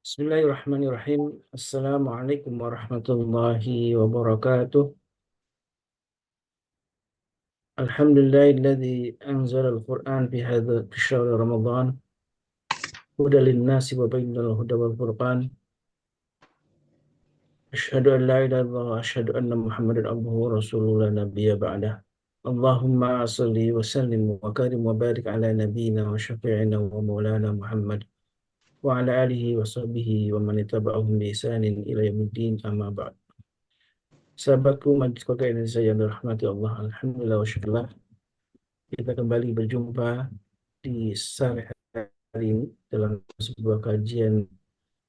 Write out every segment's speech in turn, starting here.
Bismillahirrahmanirrahim. Assalamualaikum warahmatullahi wabarakatuh. Alhamdulillahilladzi anzala al-Qur'an fi syahri Ramadan hudan lin-nasi wa bayyinal huda wal furqan. Asyhadu an la ilaha illallah wa asyhadu anna Muhammadan abduhu wa rasuluhu la nabiyya ba'dah. Allahumma shalli wa sallim wa karim wa barik ala nabiyyina wa syafi'ina wa maulana Muhammad wa ala alihi wa sahbihi wa man ittaba'ahum bi ihsanin ila yaumiddin amma ba'd. Sahabatku Majlis Keluarga Indonesia yang dirahmati Allah, Alhamdulillah wa syukurlah kita kembali berjumpa di sore hari ini dalam sebuah kajian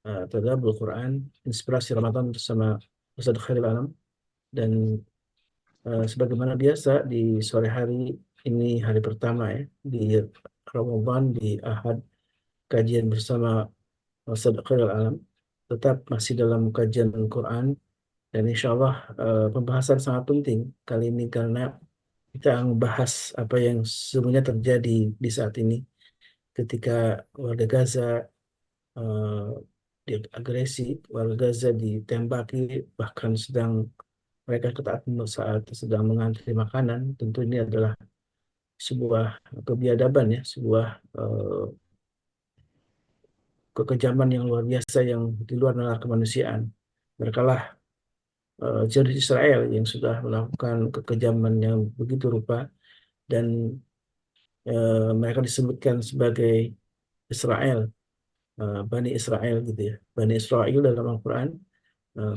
Tadabbur Quran, Inspirasi Ramadan bersama Ustaz Khairil Anam. Dan sebagaimana biasa di sore hari ini, hari pertama ya di Ramadan, di Ahad, kajian bersama Ustaz Khairil Anam tetap masih dalam kajian Al-Quran. Dan insya Allah pembahasan sangat penting kali ini karena kita membahas apa yang sesungguhnya terjadi di saat ini ketika warga Gaza eh, diagresi, warga Gaza ditembaki, bahkan mereka ketaatan saat sedang mengantri makanan. Tentu ini adalah sebuah kebiadaban ya, sebuah eh, kekejaman yang luar biasa yang di luar nalar kemanusiaan. Mereka lah jadi Israel yang sudah melakukan kekejaman yang begitu rupa dan mereka disebutkan sebagai Israel, Bani Israel gitu ya. Bani Israel dalam Al-Quran,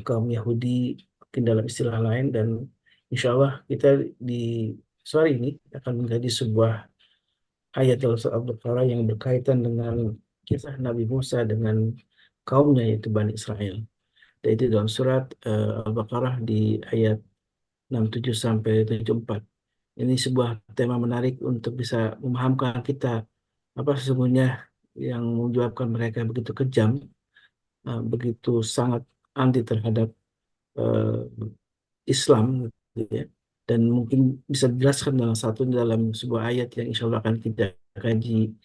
kaum Yahudi mungkin dalam istilah lain. Dan insya Allah kita di sore ini akan menjadi sebuah ayat dalam surat Al-Baqarah yang berkaitan dengan kisah Nabi Musa dengan kaumnya yaitu Bani Israel. Dan itu dalam surat Al-Baqarah di ayat 67 sampai 74. Ini sebuah tema menarik untuk bisa memahamkan kita apa sesungguhnya yang menyebabkan mereka begitu kejam, begitu sangat anti terhadap eh, Islam gitu ya. Dan mungkin bisa dijelaskan dalam sebuah ayat yang insya Allah akan kita kaji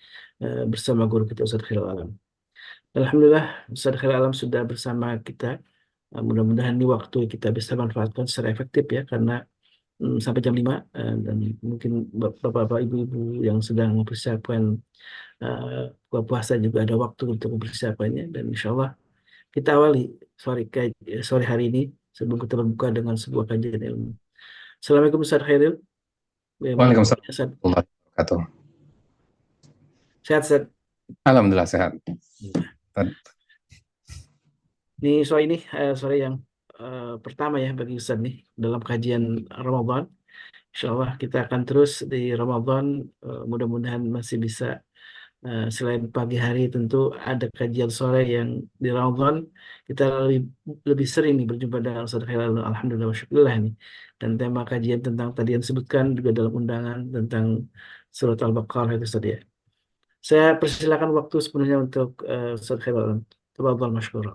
bersama guru kita Ustaz Khairul Alam. Alhamdulillah Ustaz Khairul Alam sudah bersama kita. Mudah-mudahan ini waktu kita bisa manfaatkan secara efektif ya karena sampai jam 5 dan mungkin bapak-bapak ibu-ibu yang sedang mempersiapkan buka puasa juga ada waktu untuk mempersiapkannya. Dan insya Allah kita awali sore hari ini sebelum kita berbuka dengan sebuah kajian ilmu. Assalamualaikum Ustaz Khairil. Bagaimana Waalaikumsalam kabarnya Ustaz? warahmatullahi wabarakatuh. Sehat Ustaz? Alhamdulillah sehat. Ini sore yang pertama ya bagi Ustaz nih dalam kajian Ramadan. Insya Allah kita akan terus di Ramadan. Mudah-mudahan masih bisa selain pagi hari tentu ada kajian sore yang di Ramadan kita lebih sering nih berjumpa dengan Ustaz Khairul. Alhamdulillah wa syukurillah nih. Dan tema kajian tentang tadi yang disebutkan juga dalam undangan tentang surat Al-Baqarah itu Ustaz ya. Saya persilakan waktu sepenuhnya untuk Ustaz Khairul. Tafadhal masykur.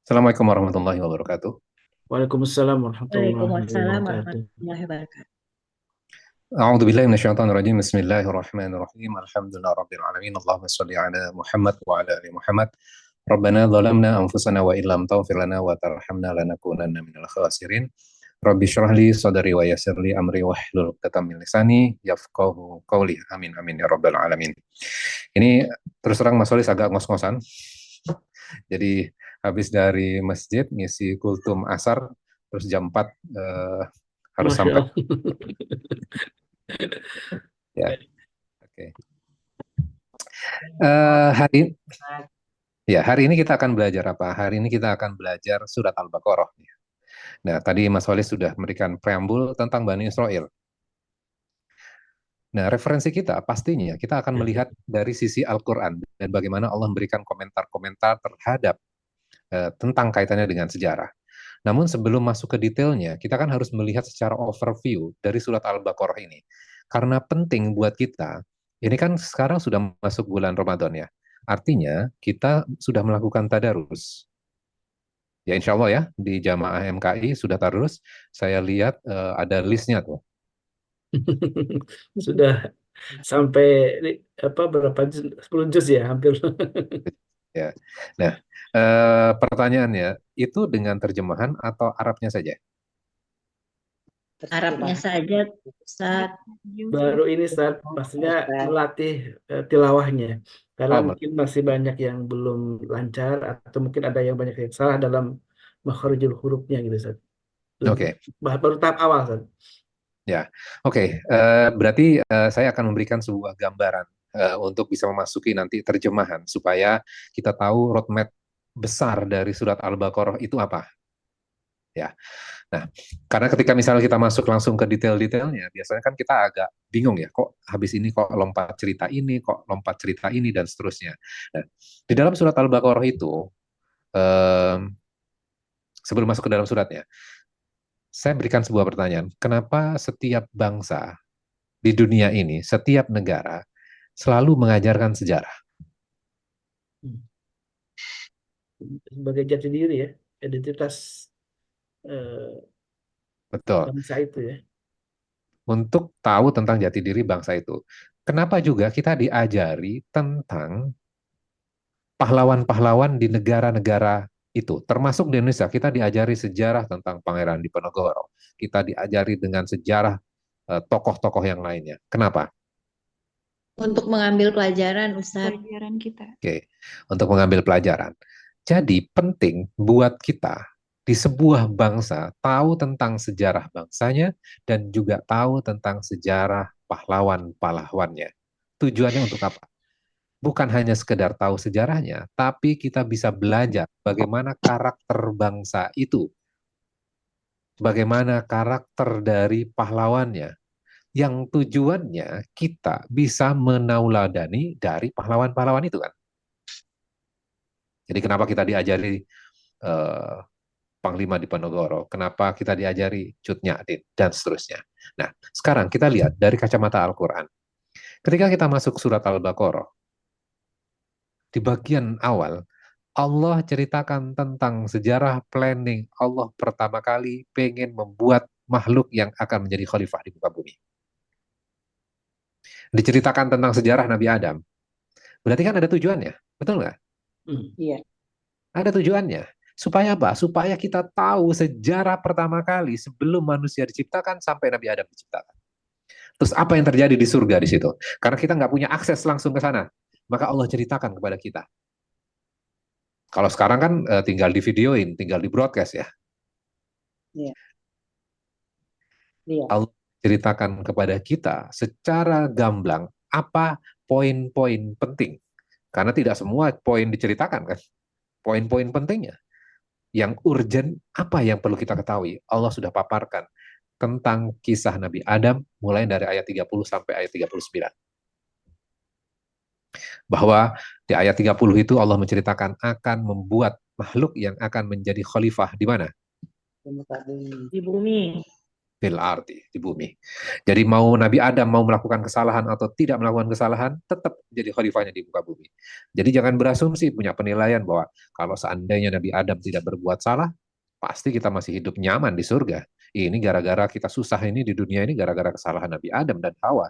Assalamualaikum warahmatullahi wabarakatuh. Waalaikumsalam warahmatullahi Waalaikumsalam wabarakatuh. warahmatullahi wabarakatuh. A'udzu billahi minasyaitonir rajim. Bismillahirrahmanirrahim. Alhamdulillah rabbil alamin. Allahumma shalli ala Muhammad wa ala ali Muhammad. Rabbana zalamna anfusana wa illam taghfir lana wa tarhamna lanakunanna minal khasirin. Rabbi shrah li sadri wa yassir li amri wahlul 'uqdatam min lisani yafqahu qawli. Amin amin ya rabbal alamin. Ini terus terang Mas Solis agak ngos-ngosan. Jadi habis dari masjid ngisi kultum asar terus jam 4 harus Masya sampai Allah. ya. Oke. Hari ini kita akan belajar apa? Hari ini kita akan belajar surat Al-Baqarah. Nah, tadi Mas Walis sudah memberikan preambul tentang Bani Israel. Nah, referensi kita pastinya kita akan melihat dari sisi Al-Quran dan bagaimana Allah memberikan komentar-komentar terhadap tentang kaitannya dengan sejarah. Namun sebelum masuk ke detailnya, kita kan harus melihat secara overview dari surat Al-Baqarah ini. Karena penting buat kita, ini kan sekarang sudah masuk bulan Ramadan ya. Artinya kita sudah melakukan tadarus. Ya insya Allah ya, di Jamaah MKI sudah tadarus. Saya lihat ada listnya tuh. Sudah sampai berapa 10 juz ya hampir. Ya. Nah, pertanyaannya itu dengan terjemahan atau Arabnya saja? Arabnya saja, Ustaz. Baru ini saat pastinya Ustaz. melatih tilawahnya. Karena Oh, mungkin masih banyak yang belum lancar atau mungkin ada yang banyak yang salah dalam makharijul hurufnya gitu Ustaz. oke. Baru tahap awal Ustaz. Ya, oke. Berarti saya akan memberikan sebuah gambaran untuk bisa memasuki nanti terjemahan supaya kita tahu roadmap besar dari surat Al-Baqarah itu apa. Ya, nah, karena ketika misalnya kita masuk langsung ke detail-detailnya, biasanya kan kita agak bingung ya, kok habis ini kok lompat cerita ini, kok lompat cerita ini dan seterusnya. Nah, di dalam surat Al-Baqarah itu, em, sebelum masuk ke dalam suratnya, saya berikan sebuah pertanyaan. Kenapa setiap bangsa di dunia ini, setiap negara selalu mengajarkan sejarah? Hmm. Sebagai jati diri ya, identitas eh, Betul. bangsa itu ya. Untuk tahu tentang jati diri bangsa itu. Kenapa juga kita diajari tentang pahlawan-pahlawan di negara-negara itu, termasuk di Indonesia, kita diajari sejarah tentang Pangeran Diponegoro. Kita diajari dengan sejarah tokoh-tokoh yang lainnya. Kenapa? Untuk mengambil pelajaran, Ustaz. Pelajaran kita. Oke, untuk mengambil pelajaran. Jadi penting buat kita di sebuah bangsa tahu tentang sejarah bangsanya dan juga tahu tentang sejarah pahlawan-pahlawannya. Tujuannya untuk apa? Bukan hanya sekedar tahu sejarahnya, tapi kita bisa belajar bagaimana karakter bangsa itu, bagaimana karakter dari pahlawannya, yang tujuannya kita bisa menauladani dari pahlawan-pahlawan itu kan. Jadi kenapa kita diajari eh, Panglima Diponegoro, kenapa kita diajari Cut Nyak dan seterusnya. Nah, sekarang kita lihat dari kacamata Al-Quran. Ketika kita masuk surat Al-Baqarah, di bagian awal, Allah ceritakan tentang sejarah planning Allah pertama kali pengen membuat makhluk yang akan menjadi khalifah di muka bumi. Diceritakan tentang sejarah Nabi Adam. Berarti kan ada tujuannya, betul nggak? Iya. Ada tujuannya. Supaya apa? Supaya kita tahu sejarah pertama kali sebelum manusia diciptakan sampai Nabi Adam diciptakan. Terus apa yang terjadi di surga di situ? Karena kita nggak punya akses langsung ke sana. Maka Allah ceritakan kepada kita. Kalau sekarang kan tinggal di videoin, tinggal di broadcast ya. Iya. Iya. Allah ceritakan kepada kita secara gamblang apa poin-poin penting. Karena tidak semua poin diceritakan kan. Poin-poin pentingnya. Yang urgent, apa yang perlu kita ketahui? Allah sudah paparkan tentang kisah Nabi Adam mulai dari ayat 30 sampai ayat 39. Bahwa di ayat 30 itu Allah menceritakan akan membuat makhluk yang akan menjadi khalifah di mana? Di bumi. Fil ardi, di bumi. Jadi mau Nabi Adam mau melakukan kesalahan atau tidak melakukan kesalahan, tetap jadi khalifahnya di muka bumi. Jadi jangan berasumsi punya penilaian bahwa kalau seandainya Nabi Adam tidak berbuat salah, pasti kita masih hidup nyaman di surga. Ini gara-gara kita susah ini di dunia ini gara-gara kesalahan Nabi Adam dan Hawa.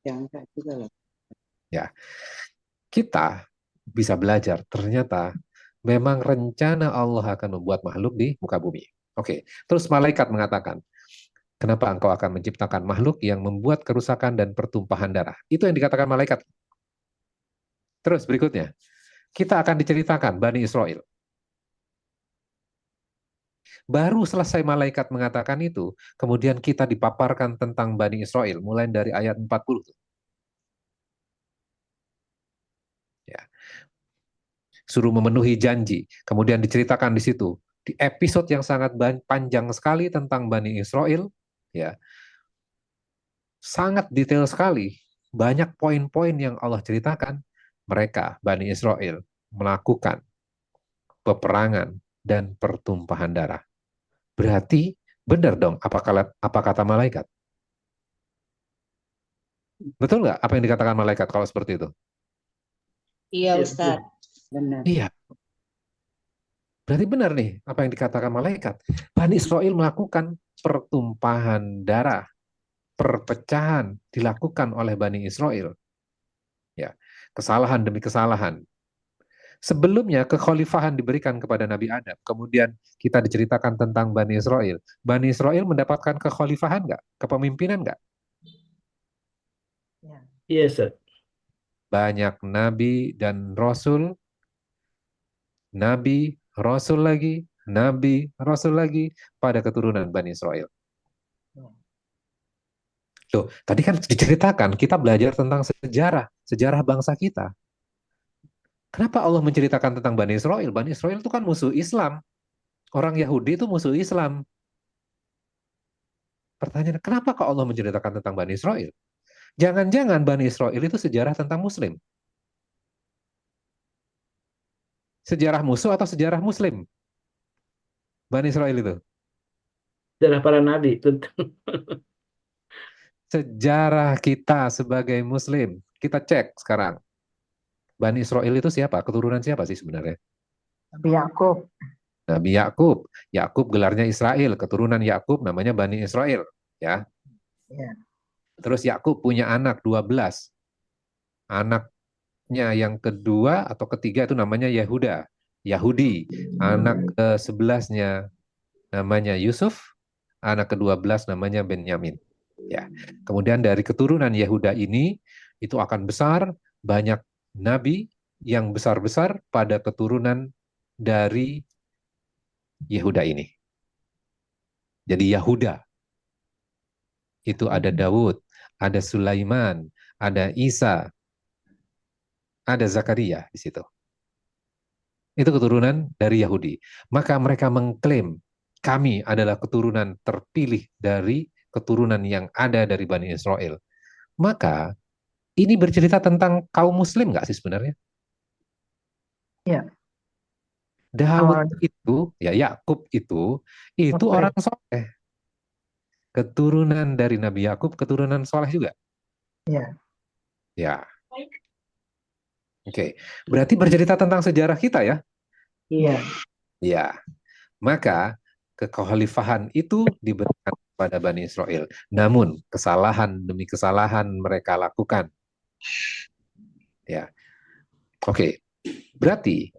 Yang juga loh. Ya, kita bisa belajar ternyata memang rencana Allah akan membuat makhluk di muka bumi. Oke, terus malaikat mengatakan, kenapa engkau akan menciptakan makhluk yang membuat kerusakan dan pertumpahan darah? Itu yang dikatakan malaikat. Terus berikutnya, kita akan diceritakan Bani Israel. Baru selesai malaikat mengatakan itu, kemudian kita dipaparkan tentang Bani Israel, mulai dari ayat 40. Ya. Suruh memenuhi janji. Kemudian diceritakan di situ, di episode yang sangat panjang sekali tentang Bani Israel, ya, sangat detail sekali. Banyak poin-poin yang Allah ceritakan. Mereka, Bani Israel, melakukan peperangan dan pertumpahan darah. Berarti benar dong apa kata malaikat? Betul nggak apa yang dikatakan malaikat kalau seperti itu? Iya, Iya, Ustaz. betul. Benar. Iya, berarti benar nih apa yang dikatakan malaikat. Bani Israel melakukan pertumpahan darah, perpecahan dilakukan oleh Bani Israel. Ya, Kesalahan demi kesalahan. Sebelumnya kekhalifahan diberikan kepada Nabi Adam. Kemudian kita diceritakan tentang Bani Israel. Bani Israel mendapatkan kekhalifahan nggak? Kepemimpinan nggak? Iya, Ustaz. Banyak nabi dan rasul, nabi, rasul lagi, nabi, rasul lagi pada keturunan Bani Israel. Loh, tadi kan diceritakan, kita belajar tentang sejarah, sejarah bangsa kita. Kenapa Allah menceritakan tentang Bani Israel? Bani Israel itu kan musuh Islam. Orang Yahudi itu musuh Islam. Pertanyaan, kenapa kok Allah menceritakan tentang Bani Israel? Jangan-jangan Bani Israel itu sejarah tentang Muslim. Sejarah musuh atau sejarah Muslim? Bani Israel itu. Sejarah para nabi tentang Sejarah kita sebagai Muslim. Kita cek sekarang. Bani Israel itu siapa? Keturunan siapa sih sebenarnya? Nabi Yakub. Nabi Yakub. Yakub gelarnya Israel. Keturunan Yakub namanya Bani Israel. Ya. Ya. Terus Yakub punya anak 12. Anaknya yang kedua atau ketiga itu namanya Yahuda. Yahudi. Anak ke-11-nya namanya Yusuf. Anak ke-12 namanya Benyamin. Ya. Kemudian dari keturunan Yahuda ini itu akan besar, banyak nabi yang besar-besar pada keturunan dari Yehuda ini. Jadi Yahuda itu ada Daud, ada Sulaiman, ada Isa, ada Zakaria di situ. Itu keturunan dari Yahudi. Maka mereka mengklaim kami adalah keturunan terpilih dari keturunan yang ada dari Bani Israel. Maka ini bercerita tentang kaum Muslim nggak sih sebenarnya? Ya. Daud Awalnya itu, ya Yakub itu Muslim. orang soleh. Keturunan dari Nabi Yakub, keturunan soleh juga. Ya. Ya, oke. Berarti bercerita tentang sejarah kita ya? Iya. Ya. Maka kekhalifahan itu diberikan kepada Bani Israel. Namun kesalahan demi kesalahan mereka lakukan. Ya, oke. Berarti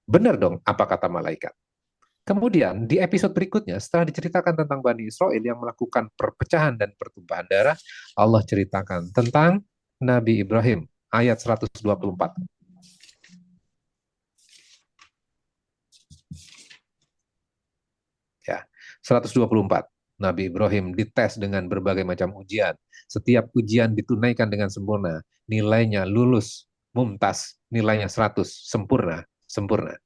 benar dong apa kata malaikat. Kemudian di episode berikutnya setelah diceritakan tentang Bani Israel yang melakukan perpecahan dan pertumpahan darah, Allah ceritakan tentang Nabi Ibrahim ayat 124. Ya, 124. Nabi Ibrahim dites dengan berbagai macam ujian. Setiap ujian ditunaikan dengan sempurna. Nilainya lulus, mumtaz, nilainya 100, sempurna, sempurna.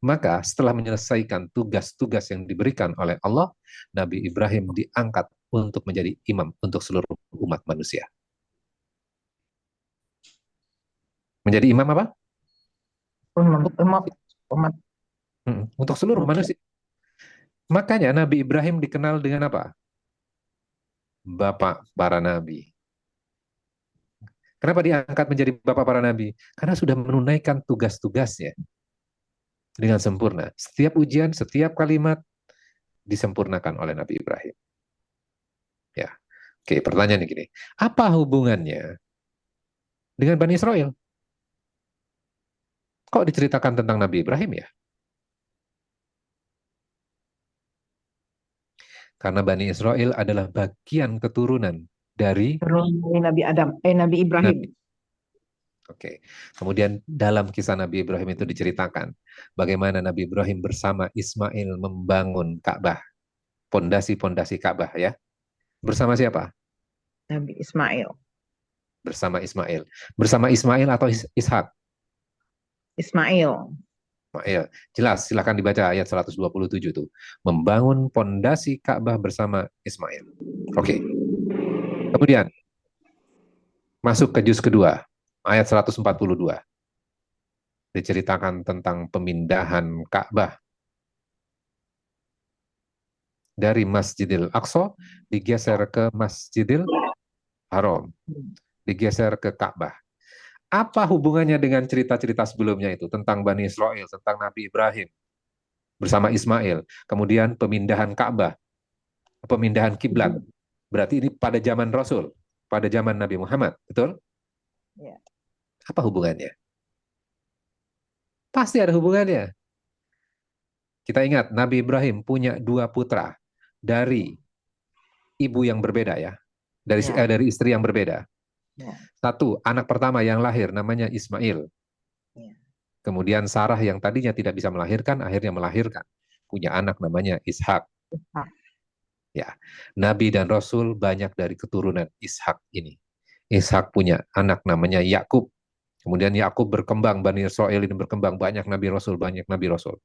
Maka setelah menyelesaikan tugas-tugas yang diberikan oleh Allah, Nabi Ibrahim diangkat untuk menjadi imam untuk seluruh umat manusia. Menjadi imam apa? Umat Untuk seluruh manusia. Makanya Nabi Ibrahim dikenal dengan apa? Bapak para nabi. Kenapa diangkat menjadi bapak para nabi? Karena sudah menunaikan tugas-tugasnya dengan sempurna. Setiap ujian, setiap kalimat disempurnakan oleh Nabi Ibrahim. Ya, oke. Pertanyaannya gini, apa hubungannya dengan Bani Israel? Kok diceritakan tentang Nabi Ibrahim ya? Karena Bani Israel adalah bagian keturunan dari Nabi Adam, Nabi Ibrahim. Nabi. Oke. Kemudian dalam kisah Nabi Ibrahim itu diceritakan bagaimana Nabi Ibrahim bersama Ismail membangun Ka'bah, pondasi-pondasi Ka'bah ya. Bersama siapa? Nabi Ismail. Bersama Ismail. Bersama Ismail atau Ishak? Ismail. Ismail. Jelas, silakan dibaca ayat 127 itu. Membangun pondasi Ka'bah bersama Ismail. Oke. Kemudian masuk ke juz kedua, ayat 142. Diceritakan tentang pemindahan Ka'bah dari Masjidil Aqsa digeser ke Masjidil Haram, digeser ke Ka'bah. Apa hubungannya dengan cerita-cerita sebelumnya itu tentang Bani Israel, tentang Nabi Ibrahim bersama Ismail, kemudian pemindahan Ka'bah, pemindahan kiblat. Berarti ini pada zaman Rasul, pada zaman Nabi Muhammad, betul? Ya. Apa hubungannya? Pasti ada hubungannya. Kita ingat Nabi Ibrahim punya 2 putra dari ibu yang berbeda ya. Ya, Dari istri yang berbeda. ya, Satu, anak pertama yang lahir namanya Ismail. ya. Kemudian Sarah yang tadinya tidak bisa melahirkan, akhirnya melahirkan. Punya anak namanya Ishak. Ah, Ya, Nabi dan Rasul banyak dari keturunan Ishak ini. Ishak punya anak namanya Yakub. Kemudian Yakub berkembang, Bani Israel ini berkembang, banyak Nabi Rasul, banyak Nabi Rasul.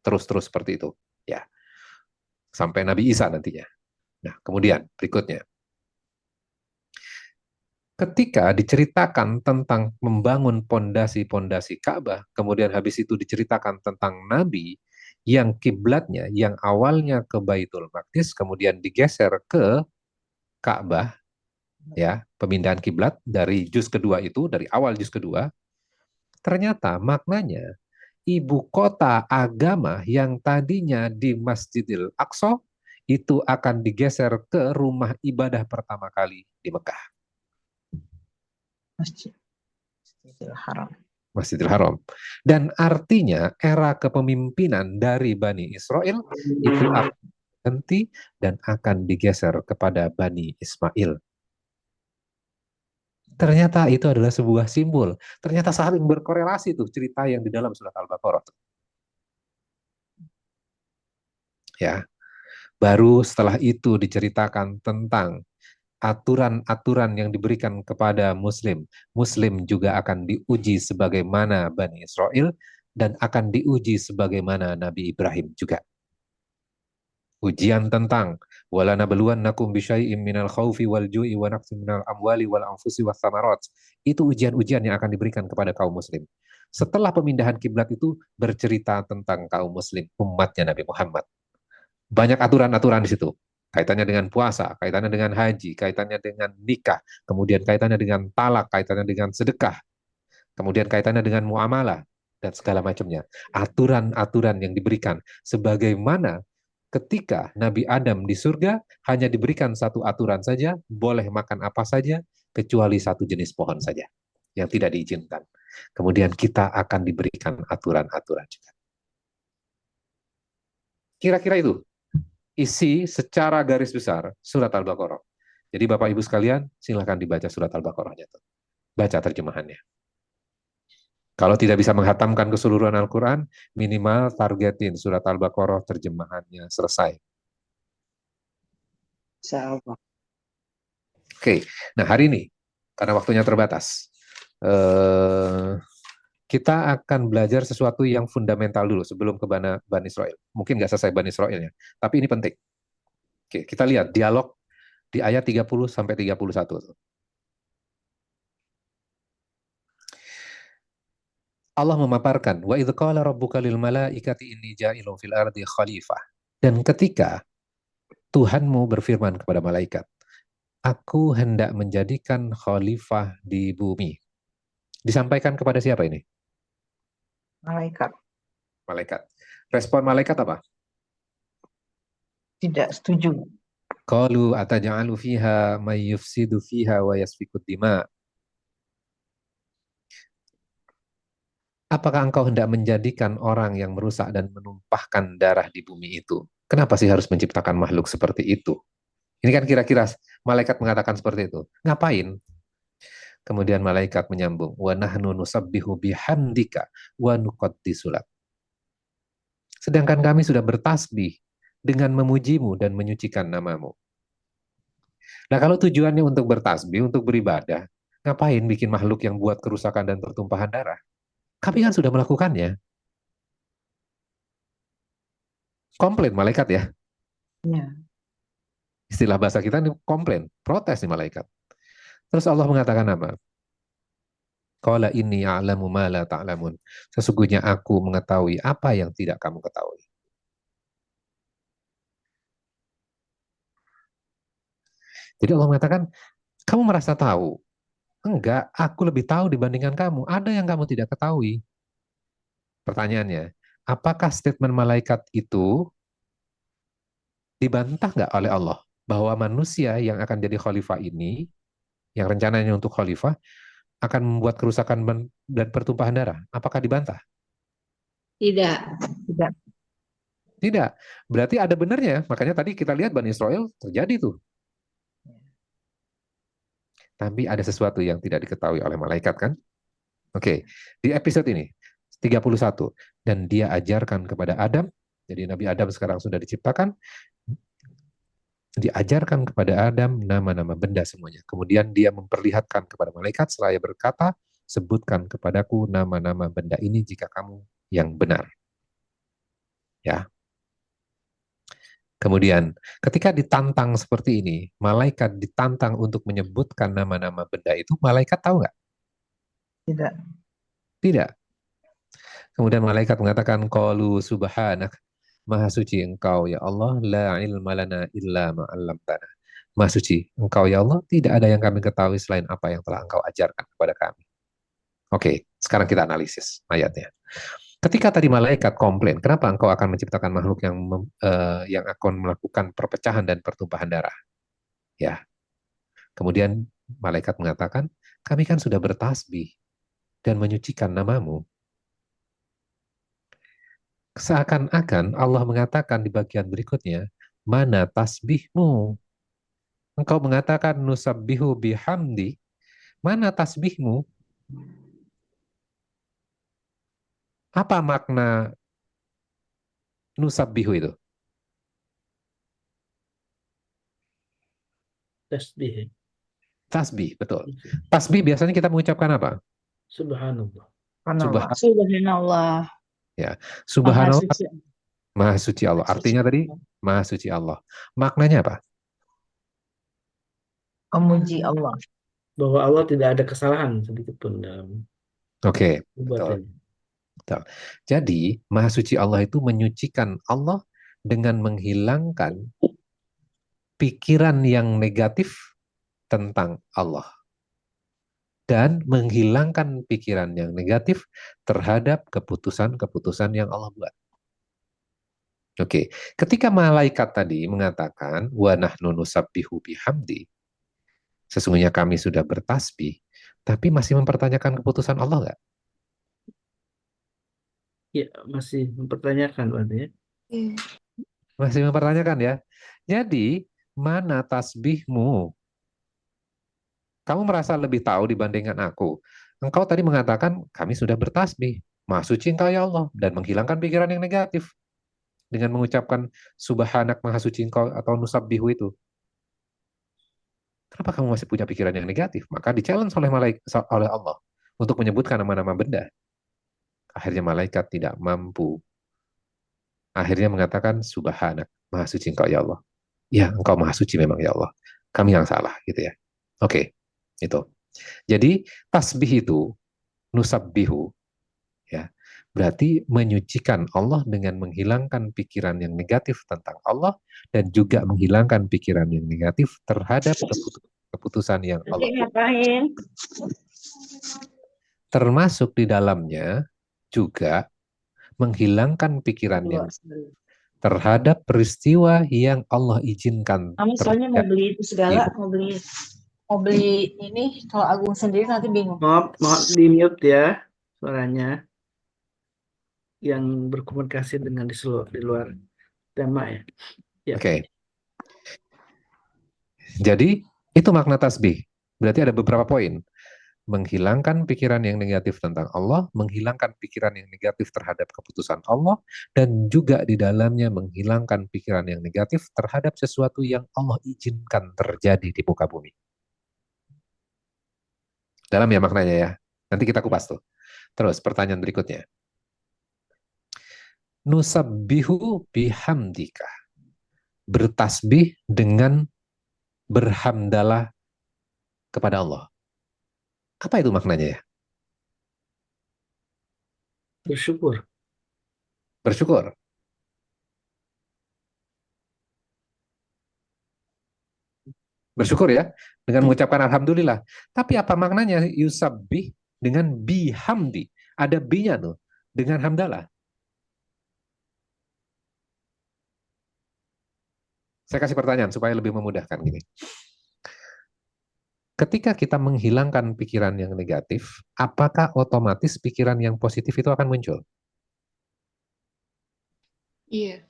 Terus-terus seperti itu. Ya, sampai Nabi Isa nantinya. Nah, kemudian berikutnya. Ketika diceritakan tentang membangun pondasi-pondasi Ka'bah, kemudian habis itu diceritakan tentang Nabi yang kiblatnya, yang awalnya ke Baitul Maqdis, kemudian digeser ke Ka'bah, ya, pemindahan kiblat dari juz kedua itu, dari awal juz kedua, ternyata maknanya ibu kota agama yang tadinya di Masjidil Aqsa itu akan digeser ke rumah ibadah pertama kali di Mekah, Masjidil Haram. Masjidil Haram. Dan artinya era kepemimpinan dari Bani Israel itu akan berhenti dan akan digeser kepada Bani Ismail. Ternyata itu adalah sebuah simbol. Ternyata saling berkorelasi tuh cerita yang di dalam surat Al-Baqarah. Ya, baru setelah itu diceritakan tentang aturan-aturan yang diberikan kepada Muslim. Muslim juga akan diuji sebagaimana Bani Israel dan akan diuji sebagaimana Nabi Ibrahim juga. Ujian tentang wala nabluwannakum bisyai'im minal khaufi wal ju'i wa naqsin minal amwali wal anfusi was samarat. Itu ujian-ujian yang akan diberikan kepada kaum muslim. Setelah pemindahan kiblat itu bercerita tentang kaum muslim, umatnya Nabi Muhammad. Banyak aturan-aturan di situ. Kaitannya dengan puasa, kaitannya dengan haji, kaitannya dengan nikah, kemudian kaitannya dengan talak, kaitannya dengan sedekah, kemudian kaitannya dengan muamalah, dan segala macamnya. Aturan-aturan yang diberikan sebagaimana ketika Nabi Adam di surga hanya diberikan satu aturan saja, boleh makan apa saja, kecuali satu jenis pohon saja yang tidak diizinkan. Kemudian kita akan diberikan aturan-aturan juga. Kira-kira itu isi secara garis besar surat Al-Baqarah. Jadi Bapak Ibu sekalian, silahkan dibaca surat Al-Baqarahnya. Baca terjemahannya. Kalau tidak bisa menghatamkan keseluruhan Al-Quran, minimal targetin surat Al-Baqarah terjemahannya selesai. Insyaallah. Oke, nah hari ini, karena waktunya terbatas, kita akan belajar sesuatu yang fundamental dulu sebelum ke Bani Israel. Mungkin nggak selesai Bani Israelnya, tapi ini penting. Oke, kita lihat dialog di ayat 30 sampai 31. Allah memaparkan, wa idz qala rabbuka lil malaikati inni ja'ilun fil ardi khalifah. Dan ketika Tuhanmu berfirman kepada malaikat, aku hendak menjadikan khalifah di bumi. Disampaikan kepada siapa ini? Malaikat Malaikat. Respon malaikat apa? tidak setuju. Qalu ataj'alu fiha may yufsidu fiha wa yasfikud dima. Apakah engkau hendak menjadikan orang yang merusak dan menumpahkan darah di bumi itu? Kenapa sih harus menciptakan makhluk seperti itu? Ini kan kira-kira malaikat mengatakan seperti itu. Ngapain? Kemudian malaikat menyambung, wa nahnu nusabbihu bihamdika wa nuqaddisu lak. Sedangkan kami sudah bertasbih dengan memujimu dan menyucikan namamu. Nah, kalau tujuannya untuk bertasbih, untuk beribadah, ngapain bikin makhluk yang buat kerusakan dan pertumpahan darah? Kami kan sudah melakukannya. Komplain malaikat ya. Ya. Istilah bahasa kita ini komplain, protes nih malaikat. Terus Allah mengatakan apa? Qala inni a'lamu ma la ta'lamun. Sesungguhnya aku mengetahui apa yang tidak kamu ketahui. Jadi Allah mengatakan, kamu merasa tahu? Enggak, aku lebih tahu dibandingkan kamu. Ada yang kamu tidak ketahui. Pertanyaannya, apakah statement malaikat itu dibantah nggak oleh Allah? Bahwa manusia yang akan jadi khalifah ini, yang rencananya untuk khalifah, akan membuat kerusakan dan pertumpahan darah? Apakah dibantah? Tidak. Tidak. Tidak. Berarti ada benarnya. Makanya tadi kita lihat Bani Israel terjadi tuh. Tapi ada sesuatu yang tidak diketahui oleh malaikat kan? Oke, di episode ini 31, dan dia ajarkan kepada Adam, jadi Nabi Adam sekarang sudah diciptakan, diajarkan kepada Adam nama-nama benda semuanya. Kemudian dia memperlihatkan kepada malaikat seraya berkata, sebutkan kepadaku nama-nama benda ini jika kamu yang benar. Ya. Kemudian ketika ditantang seperti ini, malaikat ditantang untuk menyebutkan nama-nama benda itu, malaikat tahu nggak? Tidak. Tidak. Kemudian malaikat mengatakan, qalu subhanak, maha suci engkau ya Allah, la ilma lana illa ma 'allamtana. Maha suci engkau ya Allah, tidak ada yang kami ketahui selain apa yang telah engkau ajarkan kepada kami. Oke, sekarang kita analisis ayatnya. Ketika tadi malaikat komplain, kenapa engkau akan menciptakan makhluk yang akan melakukan perpecahan dan pertumpahan darah? Ya. Kemudian malaikat mengatakan, kami kan sudah bertasbih dan menyucikan namamu. Seakan-akan Allah mengatakan di bagian berikutnya, mana tasbihmu? Engkau mengatakan nusabbihu bihamdi, mana tasbihmu? Apa makna nusabbihu itu? Tasbih. Tasbih, betul. Tasbih biasanya kita mengucapkan apa? Subhanallah. Subhanallah. Subhanallah. Ya, Maha subhanallah, suci. maha suci Allah. Maha suci. Artinya tadi, maha suci Allah. Maknanya apa? Memuji Allah. Bahwa Allah tidak ada kesalahan sedikit pun dalam Oke, betul. perbuatannya. Betul. Jadi, maha suci Allah itu menyucikan Allah dengan menghilangkan pikiran yang negatif tentang Allah dan menghilangkan pikiran yang negatif terhadap keputusan-keputusan yang Allah buat. Oke, ketika malaikat tadi mengatakan wa nahnu nusabbihu bihamdi, sesungguhnya kami sudah bertasbih, tapi masih mempertanyakan keputusan Allah nggak? Ya, masih mempertanyakan berarti ya. Masih mempertanyakan ya. Jadi, mana tasbihmu? Kamu merasa lebih tahu dibandingkan aku. Engkau tadi mengatakan, kami sudah bertasbih. Maha suci engkau ya Allah. Dan menghilangkan pikiran yang negatif. Dengan mengucapkan subhanak maha suci engkau atau nusabbihu itu. Kenapa kamu masih punya pikiran yang negatif? Maka di-challenge oleh Allah untuk menyebutkan nama-nama benda. Akhirnya malaikat tidak mampu. Akhirnya mengatakan subhanak maha suci engkau ya Allah. Ya, engkau maha suci memang ya Allah. Kami yang salah gitu ya. Oke, itu. Jadi tasbih itu nusabbihu ya. Berarti menyucikan Allah dengan menghilangkan pikiran yang negatif tentang Allah dan juga menghilangkan pikiran yang negatif terhadap keputusan yang Allah buat. Ngapain? Termasuk di dalamnya juga menghilangkan pikiran yang terhadap peristiwa yang Allah izinkan Kamu soalnya mau terjadi. beli itu segala, mau beli ini, kalau Agung sendiri nanti bingung. Maaf di mute ya suaranya yang berkomunikasi dengan di luar tema ya. Ya. Oke. Jadi itu makna tasbih. Berarti ada beberapa poin. Menghilangkan pikiran yang negatif tentang Allah, menghilangkan pikiran yang negatif terhadap keputusan Allah, dan juga di dalamnya menghilangkan pikiran yang negatif terhadap sesuatu yang Allah izinkan terjadi di muka bumi. Dalam ya maknanya ya. Nanti kita kupas tuh. Terus pertanyaan berikutnya. Nusabbihu bihamdika. Bertasbih dengan berhamdalah kepada Allah. Apa itu maknanya ya? Bersyukur. Bersyukur. Bersyukur ya, dengan mengucapkan alhamdulillah. Tapi apa maknanya yusabbih dengan bihamdi? Ada bi-nya tuh, dengan hamdalah. Saya kasih pertanyaan supaya lebih memudahkan gini. Ketika kita menghilangkan pikiran yang negatif, apakah otomatis pikiran yang positif itu akan muncul? Iya.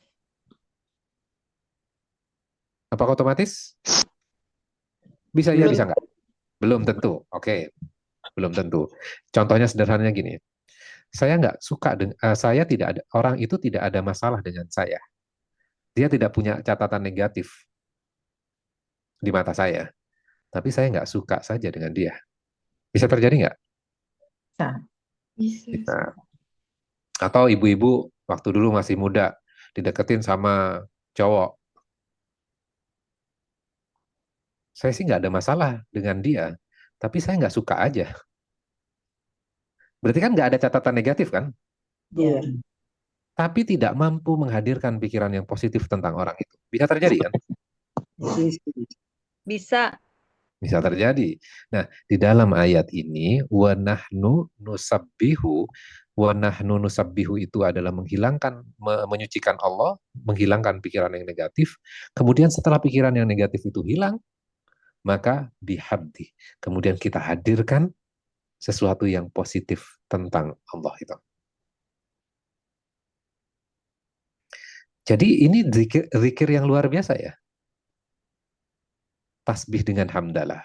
Apakah otomatis? Bisa ya, Belum. bisa nggak? Belum tentu. Oke, belum tentu. Contohnya sederhananya gini. Saya tidak ada, orang itu tidak ada masalah dengan saya. Dia tidak punya catatan negatif di mata saya. Tapi saya nggak suka saja dengan dia. Bisa terjadi nggak? Bisa. Bisa. Bisa. Atau ibu-ibu waktu dulu masih muda, dideketin sama cowok. Saya sih nggak ada masalah dengan dia, tapi saya nggak suka aja. Berarti kan nggak ada catatan negatif kan? Iya. Tapi tidak mampu menghadirkan pikiran yang positif tentang orang itu. Bisa terjadi kan? Bisa. Bisa terjadi. Nah, di dalam ayat ini, wa nahnu nusabbihu, wa nahnu nusabbihu itu adalah menghilangkan, menyucikan Allah, menghilangkan pikiran yang negatif. Kemudian setelah pikiran yang negatif itu hilang, maka bihabdi. Kemudian kita hadirkan sesuatu yang positif tentang Allah itu. Jadi ini zikir yang luar biasa ya. Tasbih dengan hamdalah.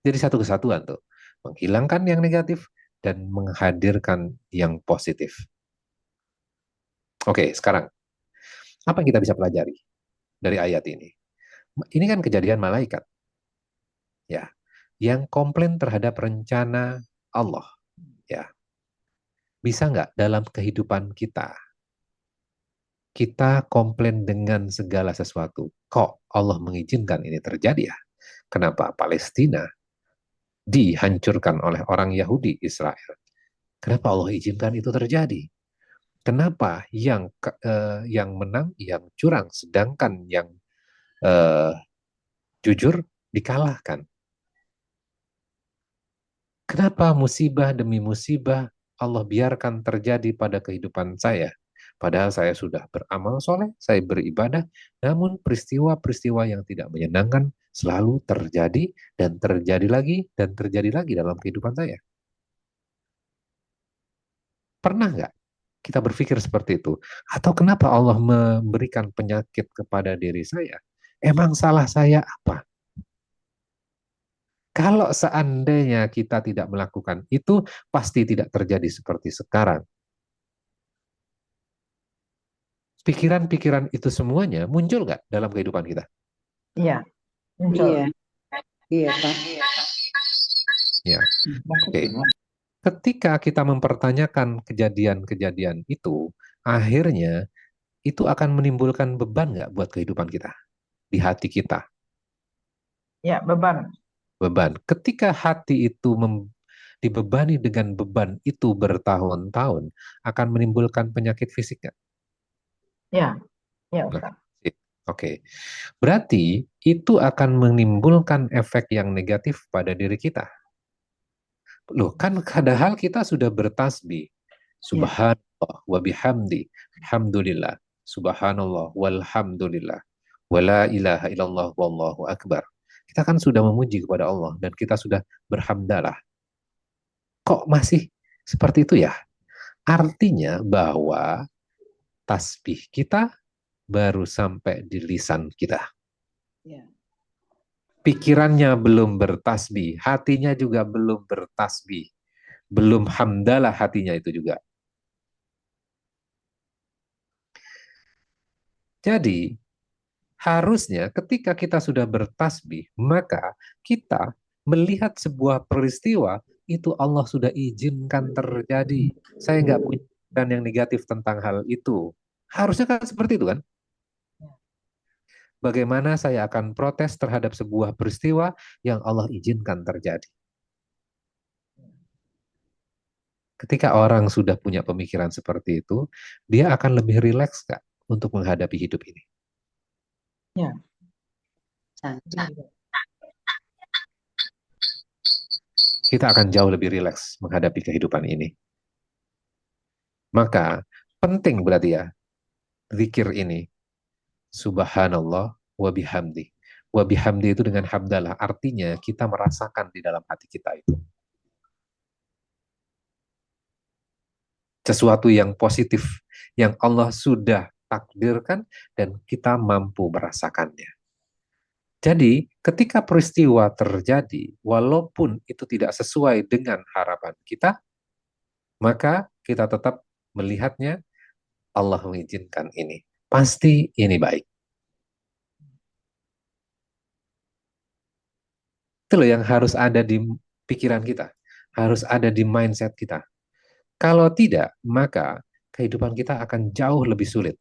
Jadi satu kesatuan tuh. Menghilangkan yang negatif dan menghadirkan yang positif. Oke, sekarang apa yang kita bisa pelajari dari ayat ini? Ini kan kejadian malaikat. Ya, yang komplain terhadap rencana Allah. Ya, bisa nggak dalam kehidupan kita komplain dengan segala sesuatu? Kok Allah mengizinkan ini terjadi ya? Kenapa Palestina dihancurkan oleh orang Yahudi Israel? Kenapa Allah izinkan itu terjadi? Kenapa yang menang yang curang, sedangkan yang eh, jujur dikalahkan? Kenapa musibah demi musibah Allah biarkan terjadi pada kehidupan saya? Padahal saya sudah beramal soleh, saya beribadah, namun peristiwa-peristiwa yang tidak menyenangkan selalu terjadi dan terjadi lagi dan terjadi lagi dalam kehidupan saya. Pernah nggak kita berpikir seperti itu? Atau kenapa Allah memberikan penyakit kepada diri saya? Emang salah saya apa? Kalau seandainya kita tidak melakukan itu, pasti tidak terjadi seperti sekarang. Pikiran-pikiran itu semuanya muncul nggak dalam kehidupan kita? Iya. Muncul. Iya. Iya, Pak. Ya, oke. Ketika kita mempertanyakan kejadian-kejadian itu, akhirnya itu akan menimbulkan beban nggak buat kehidupan kita, di hati kita? Ya, beban. Beban. Ketika hati itu dibebani dengan beban itu bertahun-tahun, akan menimbulkan penyakit fisik nggak? Ya, ya Nah, Ustaz. oke. Berarti itu akan menimbulkan efek yang negatif pada diri kita. Loh, kan padahal kita sudah bertasbih. Subhanallah wa bihamdi. Alhamdulillah. Subhanallah walhamdulillah. Wala ilaha illallah wallahu akbar. Kita kan sudah memuji kepada Allah dan kita sudah berhamdalah. Kok masih seperti itu ya? Artinya bahwa tasbih kita baru sampai di lisan kita. Iya. Pikirannya belum bertasbih, hatinya juga belum bertasbih. Belum hamdalah hatinya itu juga. Jadi, harusnya ketika kita sudah bertasbih, maka kita melihat sebuah peristiwa, itu Allah sudah izinkan terjadi. Saya nggak punya pikiran yang negatif tentang hal itu. Harusnya kan seperti itu kan? Bagaimana saya akan protes terhadap sebuah peristiwa yang Allah izinkan terjadi. Ketika orang sudah punya pemikiran seperti itu, dia akan lebih rileks Kak, untuk menghadapi hidup ini. Ya. Kita akan jauh lebih rileks menghadapi kehidupan ini. Maka penting berarti ya, zikir ini. Subhanallah wa bihamdi. Wa bihamdi itu dengan hamdalah, artinya kita merasakan di dalam hati kita itu sesuatu yang positif yang Allah sudah takdirkan dan kita mampu merasakannya. Jadi, ketika peristiwa terjadi, walaupun itu tidak sesuai dengan harapan kita, maka kita tetap melihatnya, Allah mengizinkan ini. Pasti ini baik. Itu loh yang harus ada di pikiran kita, harus ada di mindset kita. Kalau tidak, maka kehidupan kita akan jauh lebih sulit.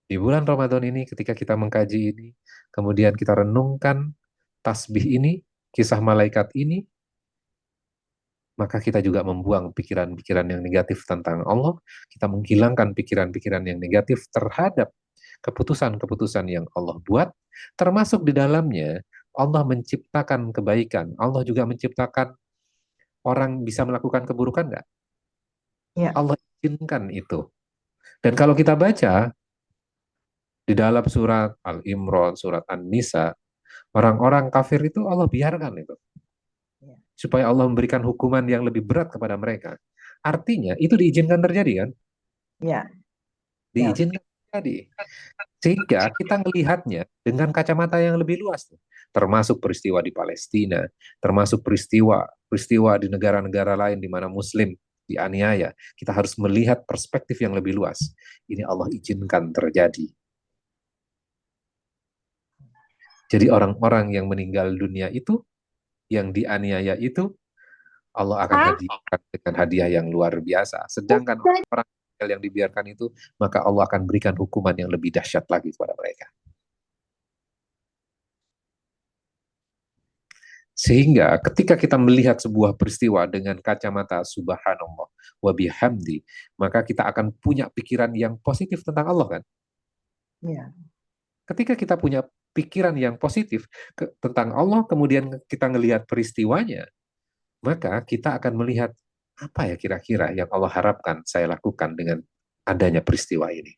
Di bulan Ramadan ini, ketika kita mengkaji ini, kemudian kita renungkan tasbih ini, kisah malaikat ini, maka kita juga membuang pikiran-pikiran yang negatif tentang Allah, kita menghilangkan pikiran-pikiran yang negatif terhadap keputusan-keputusan yang Allah buat, termasuk di dalamnya Allah menciptakan kebaikan, Allah juga menciptakan orang bisa melakukan keburukan nggak? Ya. Allah izinkan itu. Dan kalau kita baca di dalam surat Al-Imran, surat An-Nisa, orang-orang kafir itu Allah biarkan itu. Supaya Allah memberikan hukuman yang lebih berat kepada mereka. Artinya, itu diizinkan terjadi kan? Ya. Diizinkan terjadi. Sehingga kita melihatnya dengan kacamata yang lebih luas. Termasuk peristiwa di Palestina, termasuk peristiwa di negara-negara lain di mana Muslim dianiaya. Kita harus melihat perspektif yang lebih luas. Ini Allah izinkan terjadi. Jadi orang-orang yang meninggal dunia itu, yang dianiaya itu, Allah akan hadiahkan dengan hadiah yang luar biasa. Sedangkan orang yang dibiarkan itu, maka Allah akan berikan hukuman yang lebih dahsyat lagi kepada mereka. Sehingga ketika kita melihat sebuah peristiwa dengan kacamata subhanallah wa bihamdi, maka kita akan punya pikiran yang positif tentang Allah kan? Ya. Ketika kita punya pikiran yang positif tentang Allah, kemudian kita melihat peristiwanya, maka kita akan melihat apa ya kira-kira yang Allah harapkan saya lakukan dengan adanya peristiwa ini.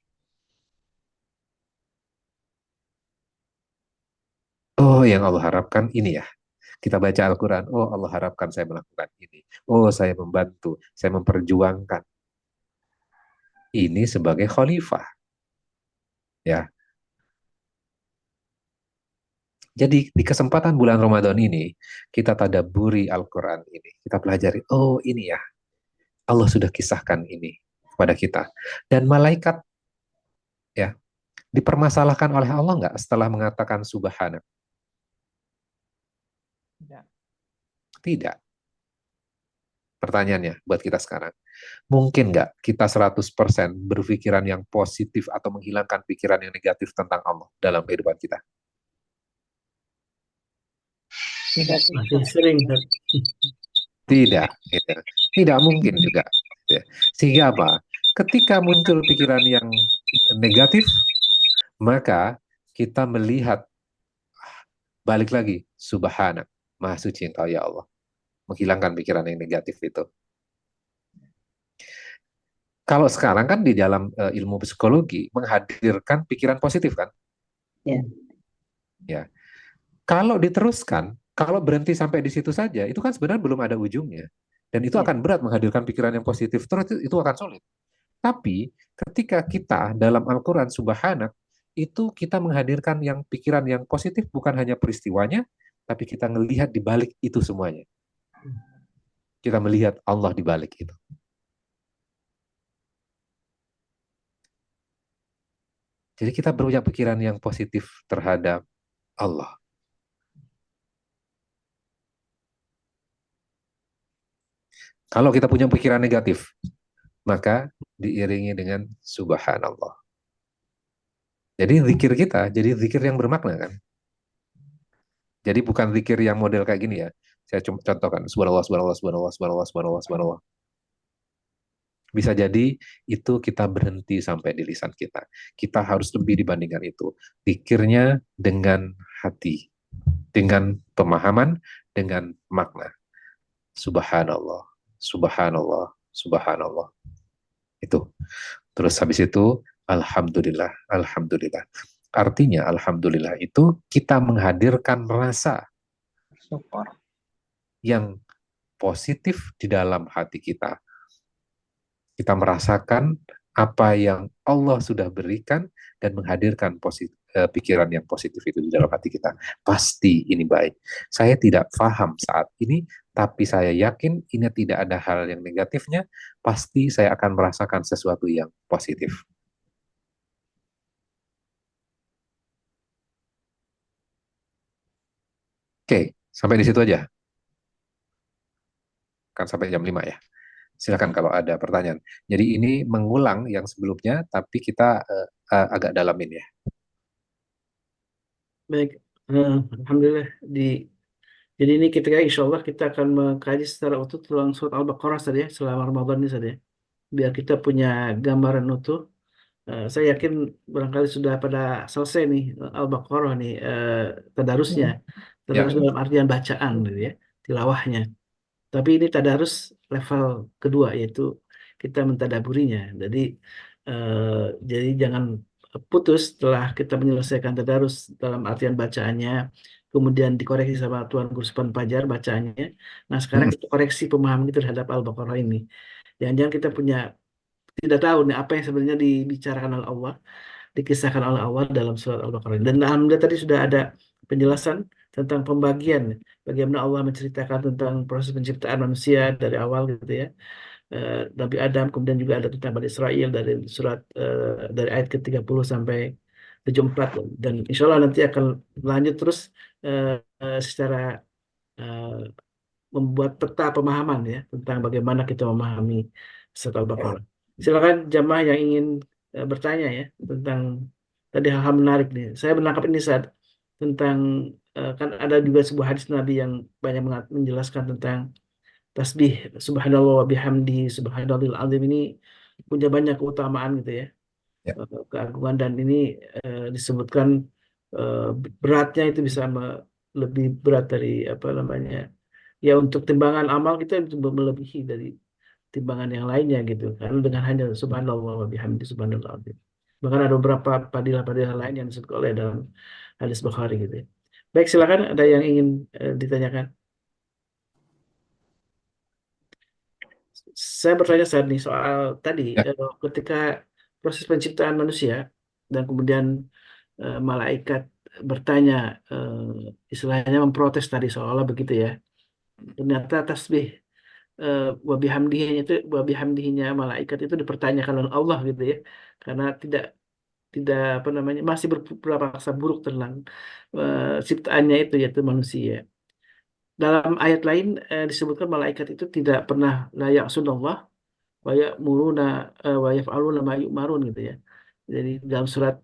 Oh, yang Allah harapkan ini ya. Kita baca Al-Quran, oh Allah harapkan saya melakukan ini. Oh, saya membantu, saya memperjuangkan. Ini sebagai khalifah. Ya. Jadi di kesempatan bulan Ramadan ini, kita tadaburi Al-Quran ini. Kita pelajari, oh ini ya, Allah sudah kisahkan ini kepada kita. Dan malaikat ya dipermasalahkan oleh Allah nggak setelah mengatakan subhanak? Tidak. Pertanyaannya buat kita sekarang, mungkin nggak kita 100% berpikiran yang positif atau menghilangkan pikiran yang negatif tentang Allah dalam kehidupan kita? Masih sering kan? Tidak, gitu. Tidak mungkin juga. Sehingga apa? Ketika muncul pikiran yang negatif, maka kita melihat balik lagi, subhanak, maha suci engkau ya Allah. Menghilangkan pikiran yang negatif itu. Kalau sekarang kan di dalam ilmu psikologi menghadirkan pikiran positif kan? Ya. Ya. Kalau diteruskan, kalau berhenti sampai di situ saja, itu kan sebenarnya belum ada ujungnya. Dan itu akan berat menghadirkan pikiran yang positif, terus itu akan sulit. Tapi ketika kita dalam Al-Quran Subhanak, itu kita menghadirkan yang pikiran yang positif bukan hanya peristiwanya, tapi kita melihat di balik itu semuanya. Kita melihat Allah di balik itu. Jadi kita punya pikiran yang positif terhadap Allah. Kalau kita punya pikiran negatif, maka diiringi dengan subhanallah. Jadi zikir kita, jadi zikir yang bermakna kan. Jadi bukan zikir yang model kayak gini ya. Saya contohkan, subhanallah, subhanallah, subhanallah, subhanallah, subhanallah, subhanallah. Bisa jadi itu kita berhenti sampai di lisan kita. Kita harus lebih dibandingkan itu. Zikirnya dengan hati, dengan pemahaman, dengan makna. Subhanallah, subhanallah, subhanallah. Itu. Terus habis itu Alhamdulillah, alhamdulillah. Artinya alhamdulillah itu kita menghadirkan rasa Syukur. yang positif di dalam hati kita. Kita merasakan apa yang Allah sudah berikan dan menghadirkan pikiran yang positif itu di dalam hati kita. Pasti ini baik. Saya tidak paham saat ini, tapi saya yakin ini tidak ada hal yang negatifnya. Pasti saya akan merasakan sesuatu yang positif. Oke, sampai di situ aja. Kan sampai jam 5 ya. Silakan kalau ada pertanyaan. Jadi ini mengulang yang sebelumnya, tapi kita agak dalamin ya. Baik, Alhamdulillah. Jadi ini insya Allah kita akan mengkaji secara utuh tentang surat Al-Baqarah tadi ya, selama Ramadan ini tadi ya. Biar kita punya gambaran utuh. Saya yakin barangkali sudah pada selesai nih Al-Baqarah nih tadarusnya. Tadarus Ya. dalam artian bacaan gitu ya, tilawahnya. Tapi ini tadarus level kedua yaitu kita mentadaburinya. Jadi jangan putus setelah kita menyelesaikan tadarus dalam artian bacaannya, kemudian dikoreksi sama Tuan Guru Sepan Pajar bacaannya. Nah sekarang kita koreksi pemahaman kita terhadap Al-Baqarah ini. Jangan-jangan kita tidak tahu nih apa yang sebenarnya dibicarakan oleh Allah, dikisahkan oleh Allah dalam surat Al-Baqarah. Dan alhamdulillah tadi sudah ada penjelasan tentang pembagian bagaimana Allah menceritakan tentang proses penciptaan manusia dari awal gitu ya. Nabi Adam, kemudian juga ada tentang Bani Israel dari ayat ke-30 sampai 74, dan insya Allah nanti akan lanjut terus secara eh, membuat peta pemahaman ya tentang bagaimana kita memahami surat Al-Baqarah. Silakan jamaah yang ingin bertanya ya tentang tadi hal-hal menarik nih. Saya menangkap ini saat tentang kan ada juga sebuah hadis Nabi yang banyak menjelaskan tentang tasbih subhanallah wa bihamdi subhanallahil azim ini punya banyak keutamaan gitu ya. Ya. Keagungan, dan ini disebutkan eh, beratnya itu bisa lebih berat dari apa namanya ya, untuk timbangan amal kita itu melebihi dari timbangan yang lainnya gitu, karena dengan hanya subhanallah wa bihamdi subhanallah azim. Bahkan ada beberapa padilah-padilah lain yang disebut oleh dalam hadis Bukhari gitu ya. Baik, silakan ada yang ingin ditanyakan. Saya bertanya saat ini soal tadi Ya. ketika proses penciptaan manusia dan kemudian malaikat bertanya, istilahnya memprotes tadi seolah begitu ya. Ternyata tasbih wabihamdihinya malaikat itu dipertanyakan oleh Allah gitu ya, karena tidak tidak apa namanya masih berprasangka buruk tentang ciptaannya itu yaitu manusia. Dalam ayat lain disebutkan malaikat itu tidak pernah layak sunallah wa ya'muruna wa yaf'aluna ma yu'marun gitu ya. Jadi dalam surat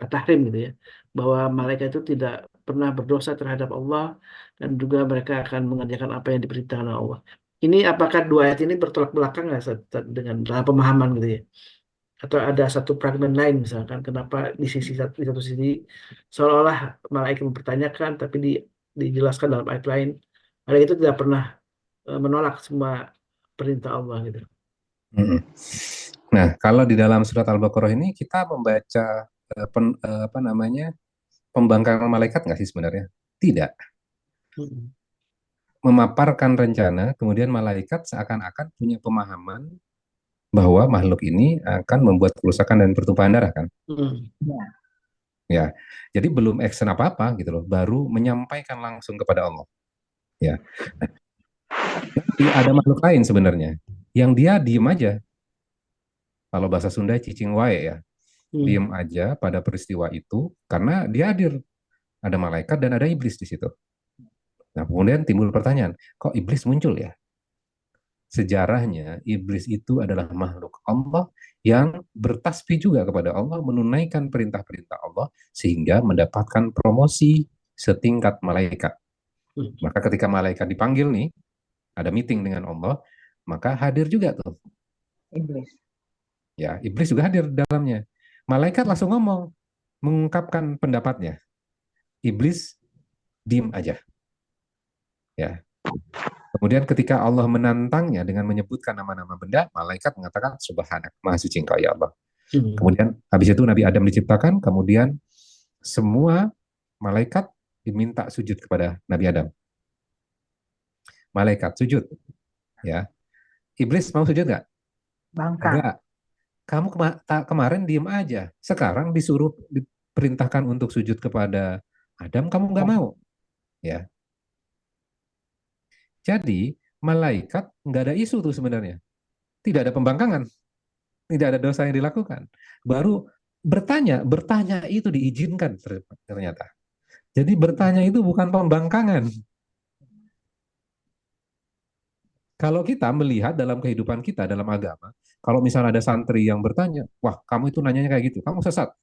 At-Tahrim gitu ya, bahwa malaikat itu tidak pernah berdosa terhadap Allah dan juga mereka akan mengerjakan apa yang diperintahkan oleh Allah. Ini apakah dua ayat ini bertolak belakang nggak dengan dalam pemahaman gitu ya? Atau ada satu fragmen lain misalkan kenapa di satu sisi seolah-olah malaikat mempertanyakan tapi dijelaskan dalam ayat lain malaikat itu tidak pernah menolak semua perintah Allah gitu. Nah, kalau di dalam surat Al-Baqarah ini kita membaca apa namanya pembangkangan malaikat nggak sih sebenarnya? Tidak. Memaparkan rencana, kemudian malaikat seakan-akan punya pemahaman bahwa makhluk ini akan membuat kerusakan dan pertumpahan darah kan? Ya, jadi belum action apa-apa gitu loh, baru menyampaikan langsung kepada Allah. Ya, nanti ada makhluk lain sebenarnya yang dia diem aja. Kalau bahasa Sunda cicing wae ya, diem aja pada peristiwa itu karena dia hadir. Ada malaikat dan ada iblis di situ. Nah, kemudian timbul pertanyaan, kok iblis muncul ya? Sejarahnya, iblis itu adalah makhluk Allah yang bertasbih juga kepada Allah, menunaikan perintah-perintah Allah, sehingga mendapatkan promosi setingkat malaikat. Maka ketika malaikat dipanggil nih, ada meeting dengan Allah, maka hadir juga tuh. Iblis. Ya, iblis juga hadir di dalamnya. Malaikat langsung ngomong, mengungkapkan pendapatnya. Iblis diem aja. Ya. Kemudian ketika Allah menantangnya dengan menyebutkan nama-nama benda, malaikat mengatakan subhanak, maha suci engkau ya Allah. Kemudian habis itu Nabi Adam diciptakan, kemudian semua malaikat diminta sujud kepada Nabi Adam. Malaikat sujud, ya. Iblis mau sujud nggak? Bangkang. Enggak. Kamu kemarin diem aja. Sekarang disuruh diperintahkan untuk sujud kepada Adam, kamu nggak mau, ya. Jadi malaikat nggak ada isu tuh sebenarnya. Tidak ada pembangkangan, tidak ada dosa yang dilakukan. Baru bertanya itu diizinkan ternyata. Jadi bertanya itu bukan pembangkangan. Kalau kita melihat dalam kehidupan kita, dalam agama, kalau misalnya ada santri yang bertanya, wah kamu itu nanyanya kayak gitu, kamu sesat.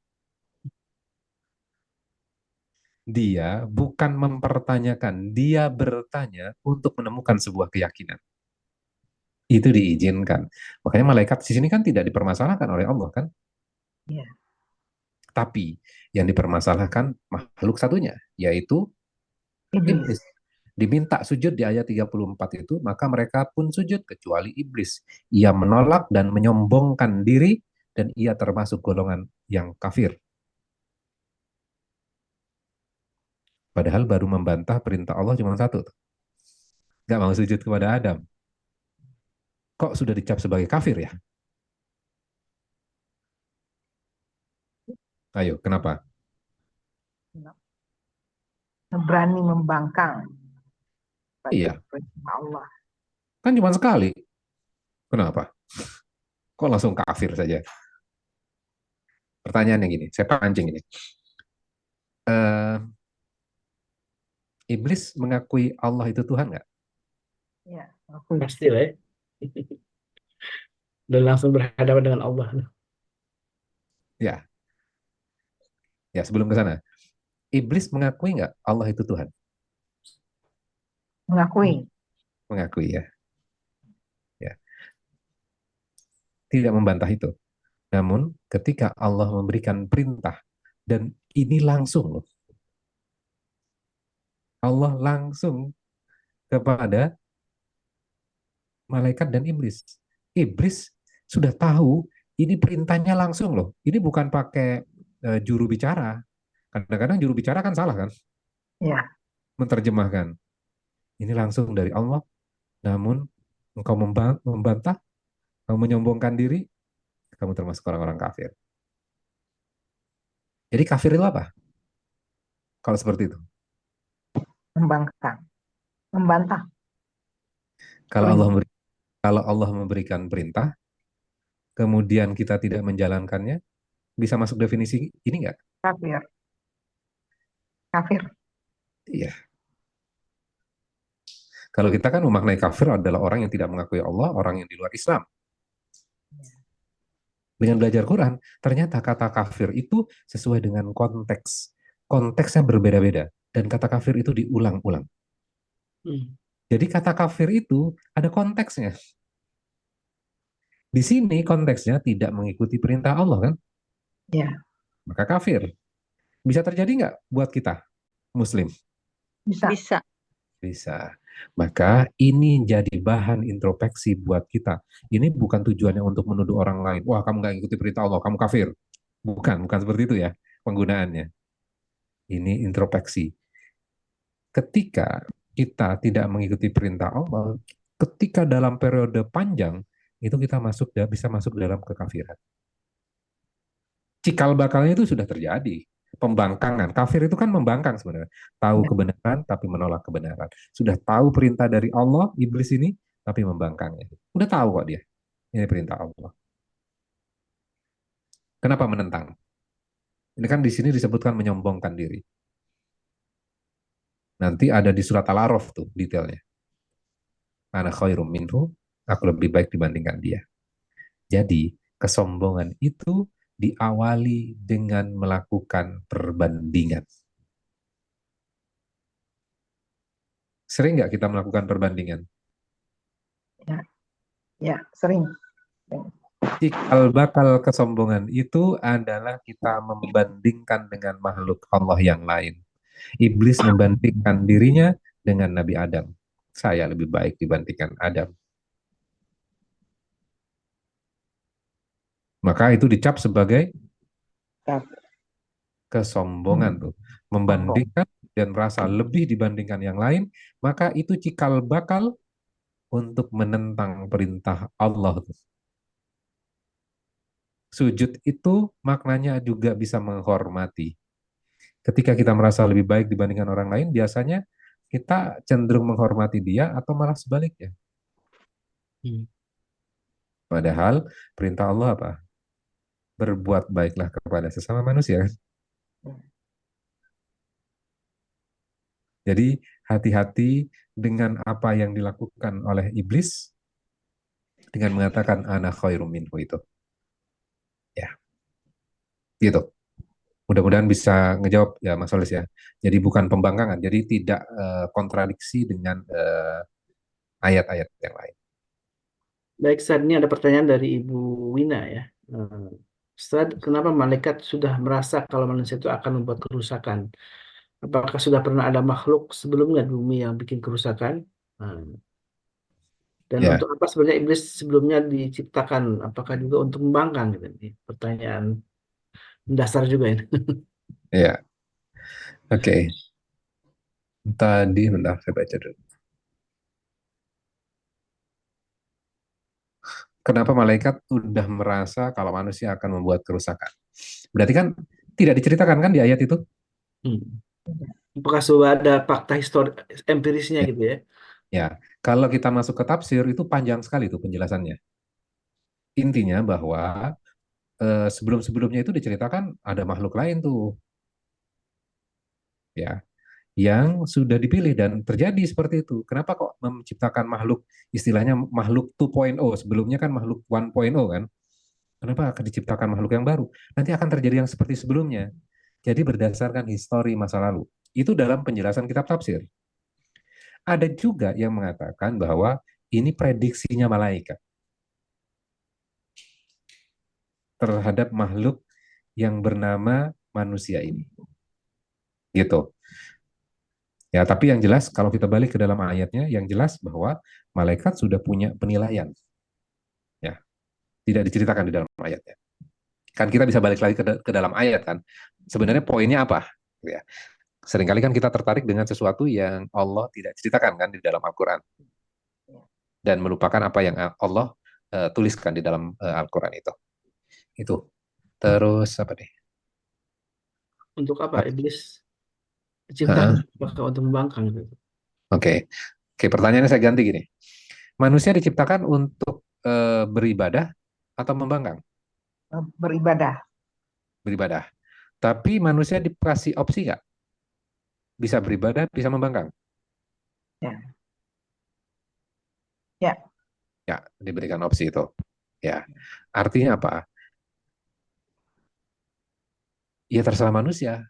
Dia bukan mempertanyakan, dia bertanya untuk menemukan sebuah keyakinan. Itu diizinkan. Makanya malaikat di sini kan tidak dipermasalahkan oleh Allah kan? Iya. Tapi yang dipermasalahkan makhluk satunya, yaitu Iblis. iblis. Diminta sujud di ayat 34 itu, maka mereka pun sujud kecuali iblis. Ia menolak dan menyombongkan diri dan ia termasuk golongan yang kafir. Padahal baru membantah perintah Allah cuma satu. Gak mau sujud kepada Adam. Kok sudah dicap sebagai kafir ya? Ayo, kenapa? Berani membangkang pada Iya, perintah Allah. kan cuma sekali. Kenapa? Kok langsung kafir saja? Pertanyaannya gini, saya pancing ini. Eh, Iblis mengakui Allah itu Tuhan nggak? Ya, aku Pasti lah ya. Dan langsung berhadapan dengan Allah. Ya, ya sebelum ke sana. Iblis mengakui nggak Allah itu Tuhan? mengakui. Mengakui ya. Ya, tidak membantah itu. Namun ketika Allah memberikan perintah dan ini langsung loh. Allah langsung kepada malaikat dan iblis. Iblis sudah tahu ini perintahnya langsung loh. Ini bukan pakai juru bicara. Kadang-kadang juru bicara kan salah kan Ya, menerjemahkan. Ini langsung dari Allah. Namun engkau membantah, kamu menyombongkan diri, kamu termasuk orang-orang kafir. Jadi kafir itu apa? Kalau seperti itu. membangkang, membantah. Kalau Oh, Allah iya. kalau Allah memberikan perintah, kemudian kita tidak menjalankannya, bisa masuk definisi ini nggak? Kafir, kafir. Iya. Kalau kita kan memaknai kafir adalah orang yang tidak mengakui Allah, orang yang di luar Islam. Dengan belajar Quran, ternyata kata kafir itu sesuai dengan konteks. Konteksnya berbeda-beda. Dan kata kafir itu diulang-ulang. Jadi kata kafir itu ada konteksnya. Di sini konteksnya tidak mengikuti perintah Allah kan? Ya, Maka kafir. Bisa terjadi nggak buat kita, Muslim? bisa. Bisa. Bisa. Maka ini jadi bahan introspeksi buat kita. Ini bukan tujuannya untuk menuduh orang lain. Wah, kamu nggak ikuti perintah Allah, kamu kafir. Bukan seperti itu ya penggunaannya. Ini introspeksi. Ketika kita tidak mengikuti perintah Allah, ketika dalam periode panjang, itu kita bisa masuk dalam kekafiran. Cikal bakalnya itu sudah terjadi. Pembangkangan. Kafir itu kan membangkang sebenarnya. Tahu kebenaran tapi menolak kebenaran. Sudah tahu perintah dari Allah, iblis ini, tapi membangkangnya. Udah tahu kok dia. Ini perintah Allah. Kenapa menentang? Ini kan di sini disebutkan menyombongkan diri. Nanti ada di surat Al-A'raf tuh detailnya. Ana khairum minhu, aku lebih baik dibandingkan dia. Jadi, kesombongan itu diawali dengan melakukan perbandingan. Sering nggak kita melakukan perbandingan? Ya, sering. Cikal bakal kesombongan itu adalah kita membandingkan dengan makhluk Allah yang lain. Iblis membandingkan dirinya dengan Nabi Adam. Saya lebih baik dibandingkan Adam. Maka itu dicap sebagai Kafir. kesombongan tuh. Membandingkan dan merasa lebih dibandingkan yang lain, maka itu cikal bakal untuk menentang perintah Allah tuh. Sujud itu maknanya juga bisa menghormati. Ketika kita merasa lebih baik dibandingkan orang lain, biasanya kita cenderung menghormati dia atau malah sebaliknya. Hmm. Padahal perintah Allah apa? Berbuat baiklah kepada sesama manusia. Jadi hati-hati dengan apa yang dilakukan oleh iblis dengan mengatakan ana khairum minhu itu. Ya, gitu. Mudah-mudahan bisa ngejawab ya Mas Solis ya. Jadi bukan pembangkangan, jadi tidak kontradiksi dengan ayat-ayat yang lain. Baik, saat ini ada pertanyaan dari Ibu Wina ya. Ustaz, kenapa malaikat sudah merasa kalau manusia itu akan membuat kerusakan? Apakah sudah pernah ada makhluk sebelumnya di bumi yang bikin kerusakan? Nah, dan Ya, untuk apa sebenarnya iblis sebelumnya diciptakan? Apakah juga untuk membangkang? Gitu. Ini pertanyaan dasar juga ini. ya. Oke. Tadi bentar saya baca dulu. Kenapa malaikat sudah merasa kalau manusia akan membuat kerusakan? Berarti kan tidak diceritakan kan di ayat itu? Hmm. Apakah sudah ada fakta empirisnya Ya. gitu ya? Ya, kalau kita masuk ke tafsir itu panjang sekali tuh penjelasannya. Intinya bahwa sebelum-sebelumnya itu diceritakan ada makhluk lain tuh, ya, yang sudah dipilih dan terjadi seperti itu. Kenapa kok menciptakan makhluk istilahnya makhluk 2.0, sebelumnya kan makhluk 1.0 kan? Kenapa akan diciptakan makhluk yang baru? Nanti akan terjadi yang seperti sebelumnya. Jadi berdasarkan histori masa lalu. Itu dalam penjelasan kitab tafsir. Ada juga yang mengatakan bahwa ini prediksinya malaikat terhadap makhluk yang bernama manusia ini. Gitu. Ya, tapi yang jelas kalau kita balik ke dalam ayatnya, yang jelas bahwa malaikat sudah punya penilaian. Ya, tidak diceritakan di dalam ayatnya. Kan kita bisa balik lagi ke dalam ayat kan. Sebenarnya poinnya apa? Gitu ya. Seringkali kan kita tertarik dengan sesuatu yang Allah tidak ceritakan kan di dalam Al-Quran. Dan melupakan apa yang Allah tuliskan di dalam Al-Quran itu. Itu. Terus apa nih? Untuk apa iblis Heeh. diciptakan? Apakah untuk membangkang gitu? Oke. Oke, pertanyaannya saya ganti gini. Manusia diciptakan untuk beribadah atau membangkang? Beribadah. Beribadah. Tapi manusia dikasih opsi nggak? Bisa beribadah, bisa membangkang? Ya. Ya. Ya, diberikan opsi itu. Ya, artinya apa? Ya terserah manusia.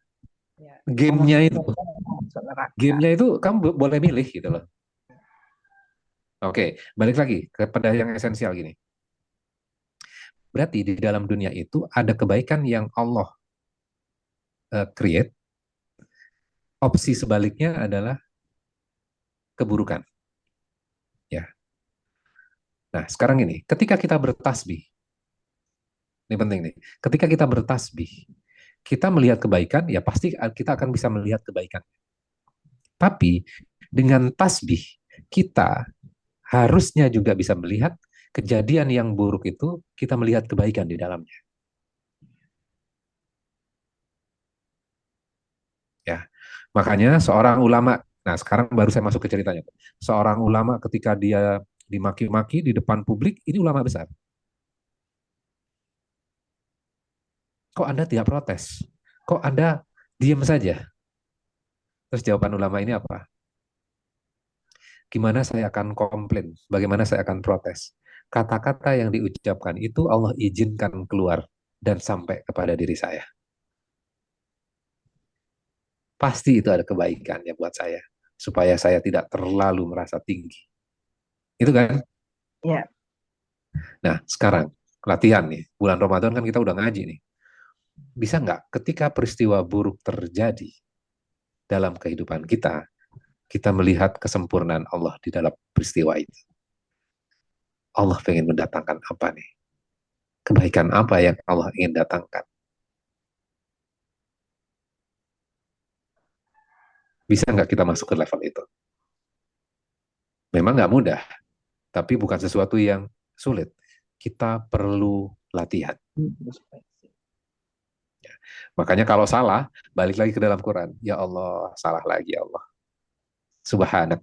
Ya. Gamenya itu, Saudara. gamenya itu kamu boleh milih gitu loh. Oke, balik lagi kepada yang esensial gini. Berarti di dalam dunia itu ada kebaikan yang Allah create. Opsi sebaliknya adalah keburukan. Ya. Nah, sekarang ini, ketika kita bertasbih, ini penting nih. Ketika kita bertasbih, kita melihat kebaikan, ya pasti kita akan bisa melihat kebaikan. Tapi dengan tasbih, kita harusnya juga bisa melihat kejadian yang buruk itu, kita melihat kebaikan di dalamnya. Ya, makanya seorang ulama, nah sekarang baru saya masuk ke ceritanya. Seorang ulama ketika dia dimaki-maki di depan publik, ini ulama besar. Kok Anda tidak protes? Kok Anda diam saja? Terus jawaban ulama ini apa? Gimana saya akan komplain? Bagaimana saya akan protes? Kata-kata yang diucapkan itu Allah izinkan keluar dan sampai kepada diri saya. Pasti itu ada kebaikannya buat saya. Supaya saya tidak terlalu merasa tinggi. Itu kan? Ya. Nah, sekarang latihan nih. Bulan Ramadan kan kita udah ngaji nih. Bisa nggak ketika peristiwa buruk terjadi dalam kehidupan kita, kita melihat kesempurnaan Allah di dalam peristiwa itu. Allah pengen mendatangkan apa nih? Kebaikan apa yang Allah ingin datangkan? Bisa nggak kita masuk ke level itu? Memang nggak mudah, tapi bukan sesuatu yang sulit. Kita perlu latihan. Makanya kalau salah, balik lagi ke dalam Quran. Ya Allah, salah lagi ya Allah. Subhanak.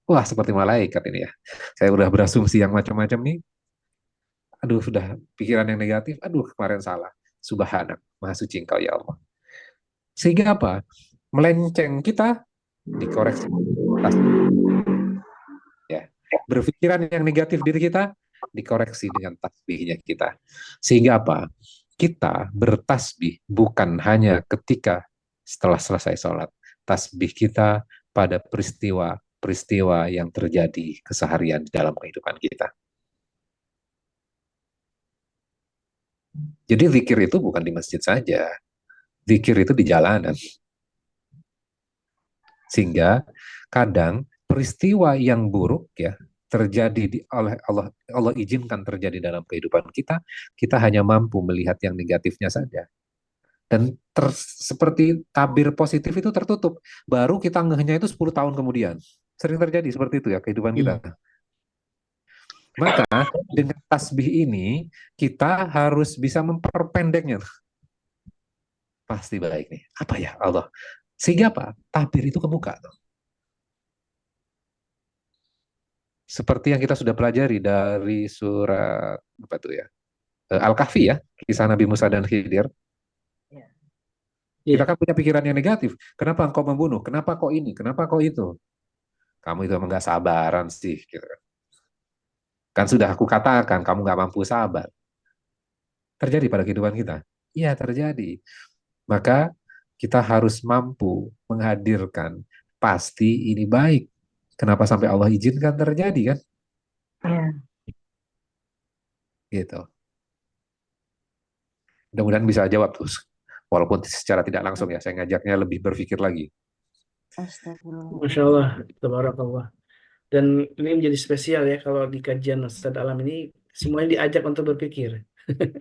Wah, seperti malaikat ini ya. Saya udah berasumsi yang macam-macam nih. Aduh, sudah pikiran yang negatif. Aduh, kemarin salah. Subhanak. Maha suci engkau ya Allah. Sehingga apa? Melenceng kita dikoreksi. Ya. Berpikiran yang negatif diri kita dikoreksi dengan tasbihnya kita. Sehingga apa? Kita bertasbih bukan hanya ketika setelah selesai sholat. Tasbih kita pada peristiwa-peristiwa yang terjadi keseharian di dalam kehidupan kita. Jadi zikir itu bukan di masjid saja. Zikir itu di jalanan. Sehingga kadang peristiwa yang buruk ya terjadi oleh Allah izinkan terjadi dalam kehidupan kita, kita hanya mampu melihat yang negatifnya saja. Dan seperti tabir positif itu tertutup. Baru kita ngehnya itu 10 tahun kemudian. Sering terjadi seperti itu ya kehidupan kita. Maka dengan tasbih ini kita harus bisa memperpendeknya. Pasti baik nih. Apa ya Allah? Sehingga apa? Tabir itu kebuka. Seperti yang kita sudah pelajari dari surat apa tuh ya? Al-Kahfi ya, kisah Nabi Musa dan Khidir. Kita kan punya pikiran yang negatif. Kenapa engkau membunuh? Kenapa kok ini? Kenapa kok itu? Kamu itu emang gak sabaran sih. Gitu. Kan sudah aku katakan, kamu gak mampu sabar. Terjadi pada kehidupan kita? Iya, terjadi. Maka kita harus mampu menghadirkan pasti ini baik. Kenapa sampai Allah izinkan terjadi kan? Ya. Gitu. Mudah-mudahan bisa jawab tuh. Walaupun secara tidak langsung ya, saya ngajaknya lebih berpikir lagi. Astagfirullah. Masya Allah, tabarakallah. Dan ini menjadi spesial ya kalau di kajian Ustadz Alam ini semuanya diajak untuk berpikir.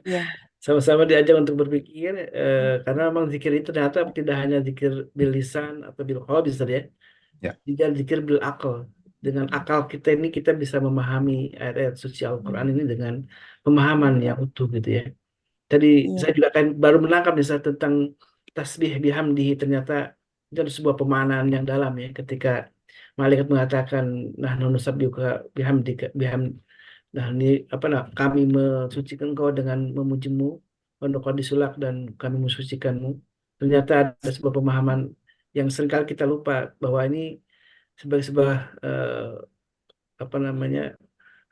Ya. Sama-sama diajak untuk berpikir karena memang zikir itu ternyata tidak hanya zikir bil lisan atau bil qalb bisa ya. Ya. Juga zikir bil akal. Dengan akal kita ini kita bisa memahami ayat-ayat suci Al-Qur'an ini dengan pemahaman yang utuh gitu ya. Tadi Iya. saya juga kan baru menangkap misalnya tentang tasbih bihamdihi, ternyata itu ada sebuah pemaknaan yang dalam ya ketika malaikat mengatakan nahnu nusabbihuka bihamdika nah ini apa nah kami mensucikan engkau dengan memujimu wa nuqaddisulak dan kami mensucikanmu. Ternyata ada sebuah pemahaman yang seringkali kita lupa bahwa ini sebagai sebuah apa namanya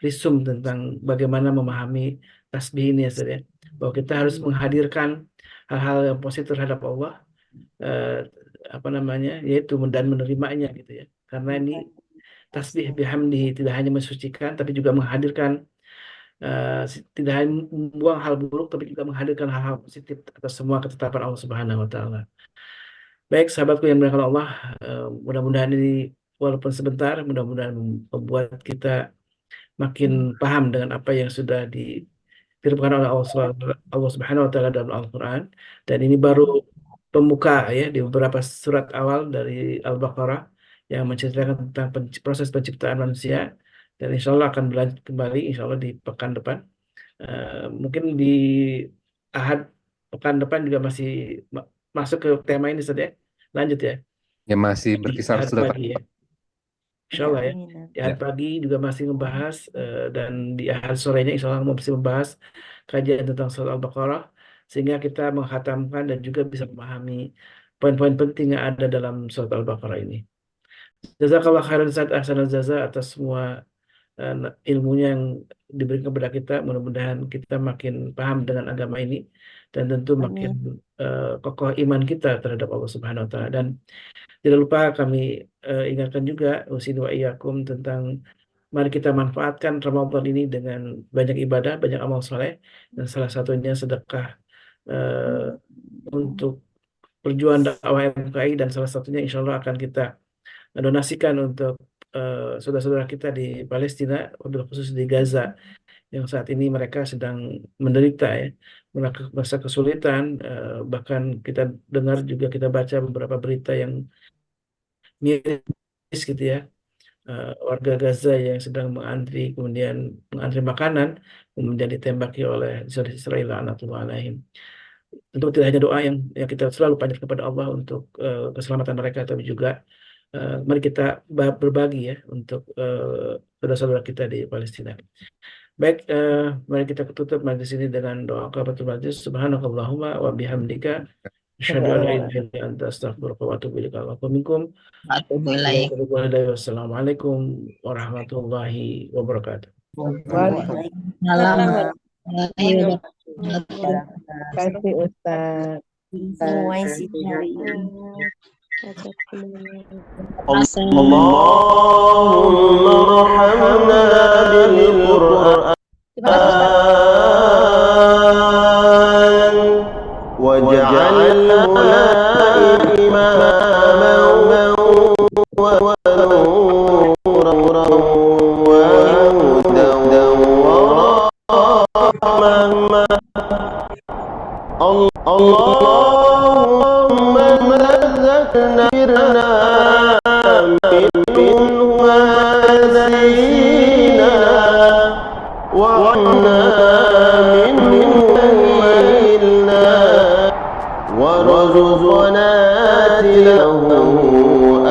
risum tentang bagaimana memahami tasbih ini ya Ustaz ya. Bahwa kita harus menghadirkan hal-hal yang positif terhadap Allah eh, apa namanya yaitu dan menerimanya gitu ya. Karena ini tasbih bihamdi tidak hanya mensucikan tapi juga menghadirkan tidak hanya membuang hal buruk tapi juga menghadirkan hal-hal positif atas semua ketetapan Allah Subhanahu wa taala. Baik sahabatku yang dimuliakan Allah, mudah-mudahan ini walaupun sebentar mudah-mudahan membuat kita makin paham dengan apa yang sudah difirmankan oleh Allah Subhanahu wa taala dalam Al-Qur'an, dan ini baru pembuka ya di beberapa surat awal dari Al-Baqarah yang menceritakan tentang proses penciptaan manusia, dan insya Allah akan berlanjut kembali insya Allah di pekan depan. Mungkin di Ahad pekan depan juga masih masuk ke tema ini saja, lanjut ya Ya masih di berkisar Ahad sudah pagi ya. Insya Allah ya. Di Ya. Ahad pagi juga masih membahas dan di Ahad sorenya insya Allah masih membahas kajian tentang surat Al-Baqarah sehingga kita menghatamkan dan juga bisa memahami poin-poin penting yang ada dalam surat Al-Baqarah ini. Jazakallah khairan Ustaz ahsanal jaza atas semua ilmunya yang diberikan kepada kita. Mudah-mudahan kita makin paham dengan agama ini dan tentu makin kokoh iman kita terhadap Allah Subhanahu wa taala. Dan tidak lupa kami ingatkan juga usini wa iyyakum tentang mari kita manfaatkan Ramadan ini dengan banyak ibadah, banyak amal soleh, dan salah satunya sedekah untuk perjuangan dakwah MKI, dan salah satunya insya Allah akan kita donasikan untuk saudara-saudara kita di Palestina, wabil khusus di Gaza yang saat ini mereka sedang menderita ya, masa kesulitan. Bahkan kita dengar juga, kita baca beberapa berita yang miris gitu ya, warga Gaza yang sedang mengantri, kemudian mengantri makanan, kemudian ditembaki oleh Israel laknatullah alaihim. Tentu tidak hanya doa yang kita selalu panjatkan kepada Allah untuk keselamatan mereka, tapi juga mari kita berbagi ya untuk saudara-saudara kita di Palestina. Baik, mari kita tutup majlis ini dengan doa kafaratul majlis. Subhanakallahumma wa bihamdika asyhadu an la ilaha illa anta astaghfiruka wa atubu ilaik. Wassalamualaikum warahmatullahi wabarakatuh. Malam. Terima kasih Ustaz. Semua isinya. Allahumma arhamna bil Qur'an waj'alhu imaman wa nuran wa hudan wa rahmah. Allahumma zakirna minhu ma nasina wa'na minhu ma jahilna warzuqna tilahu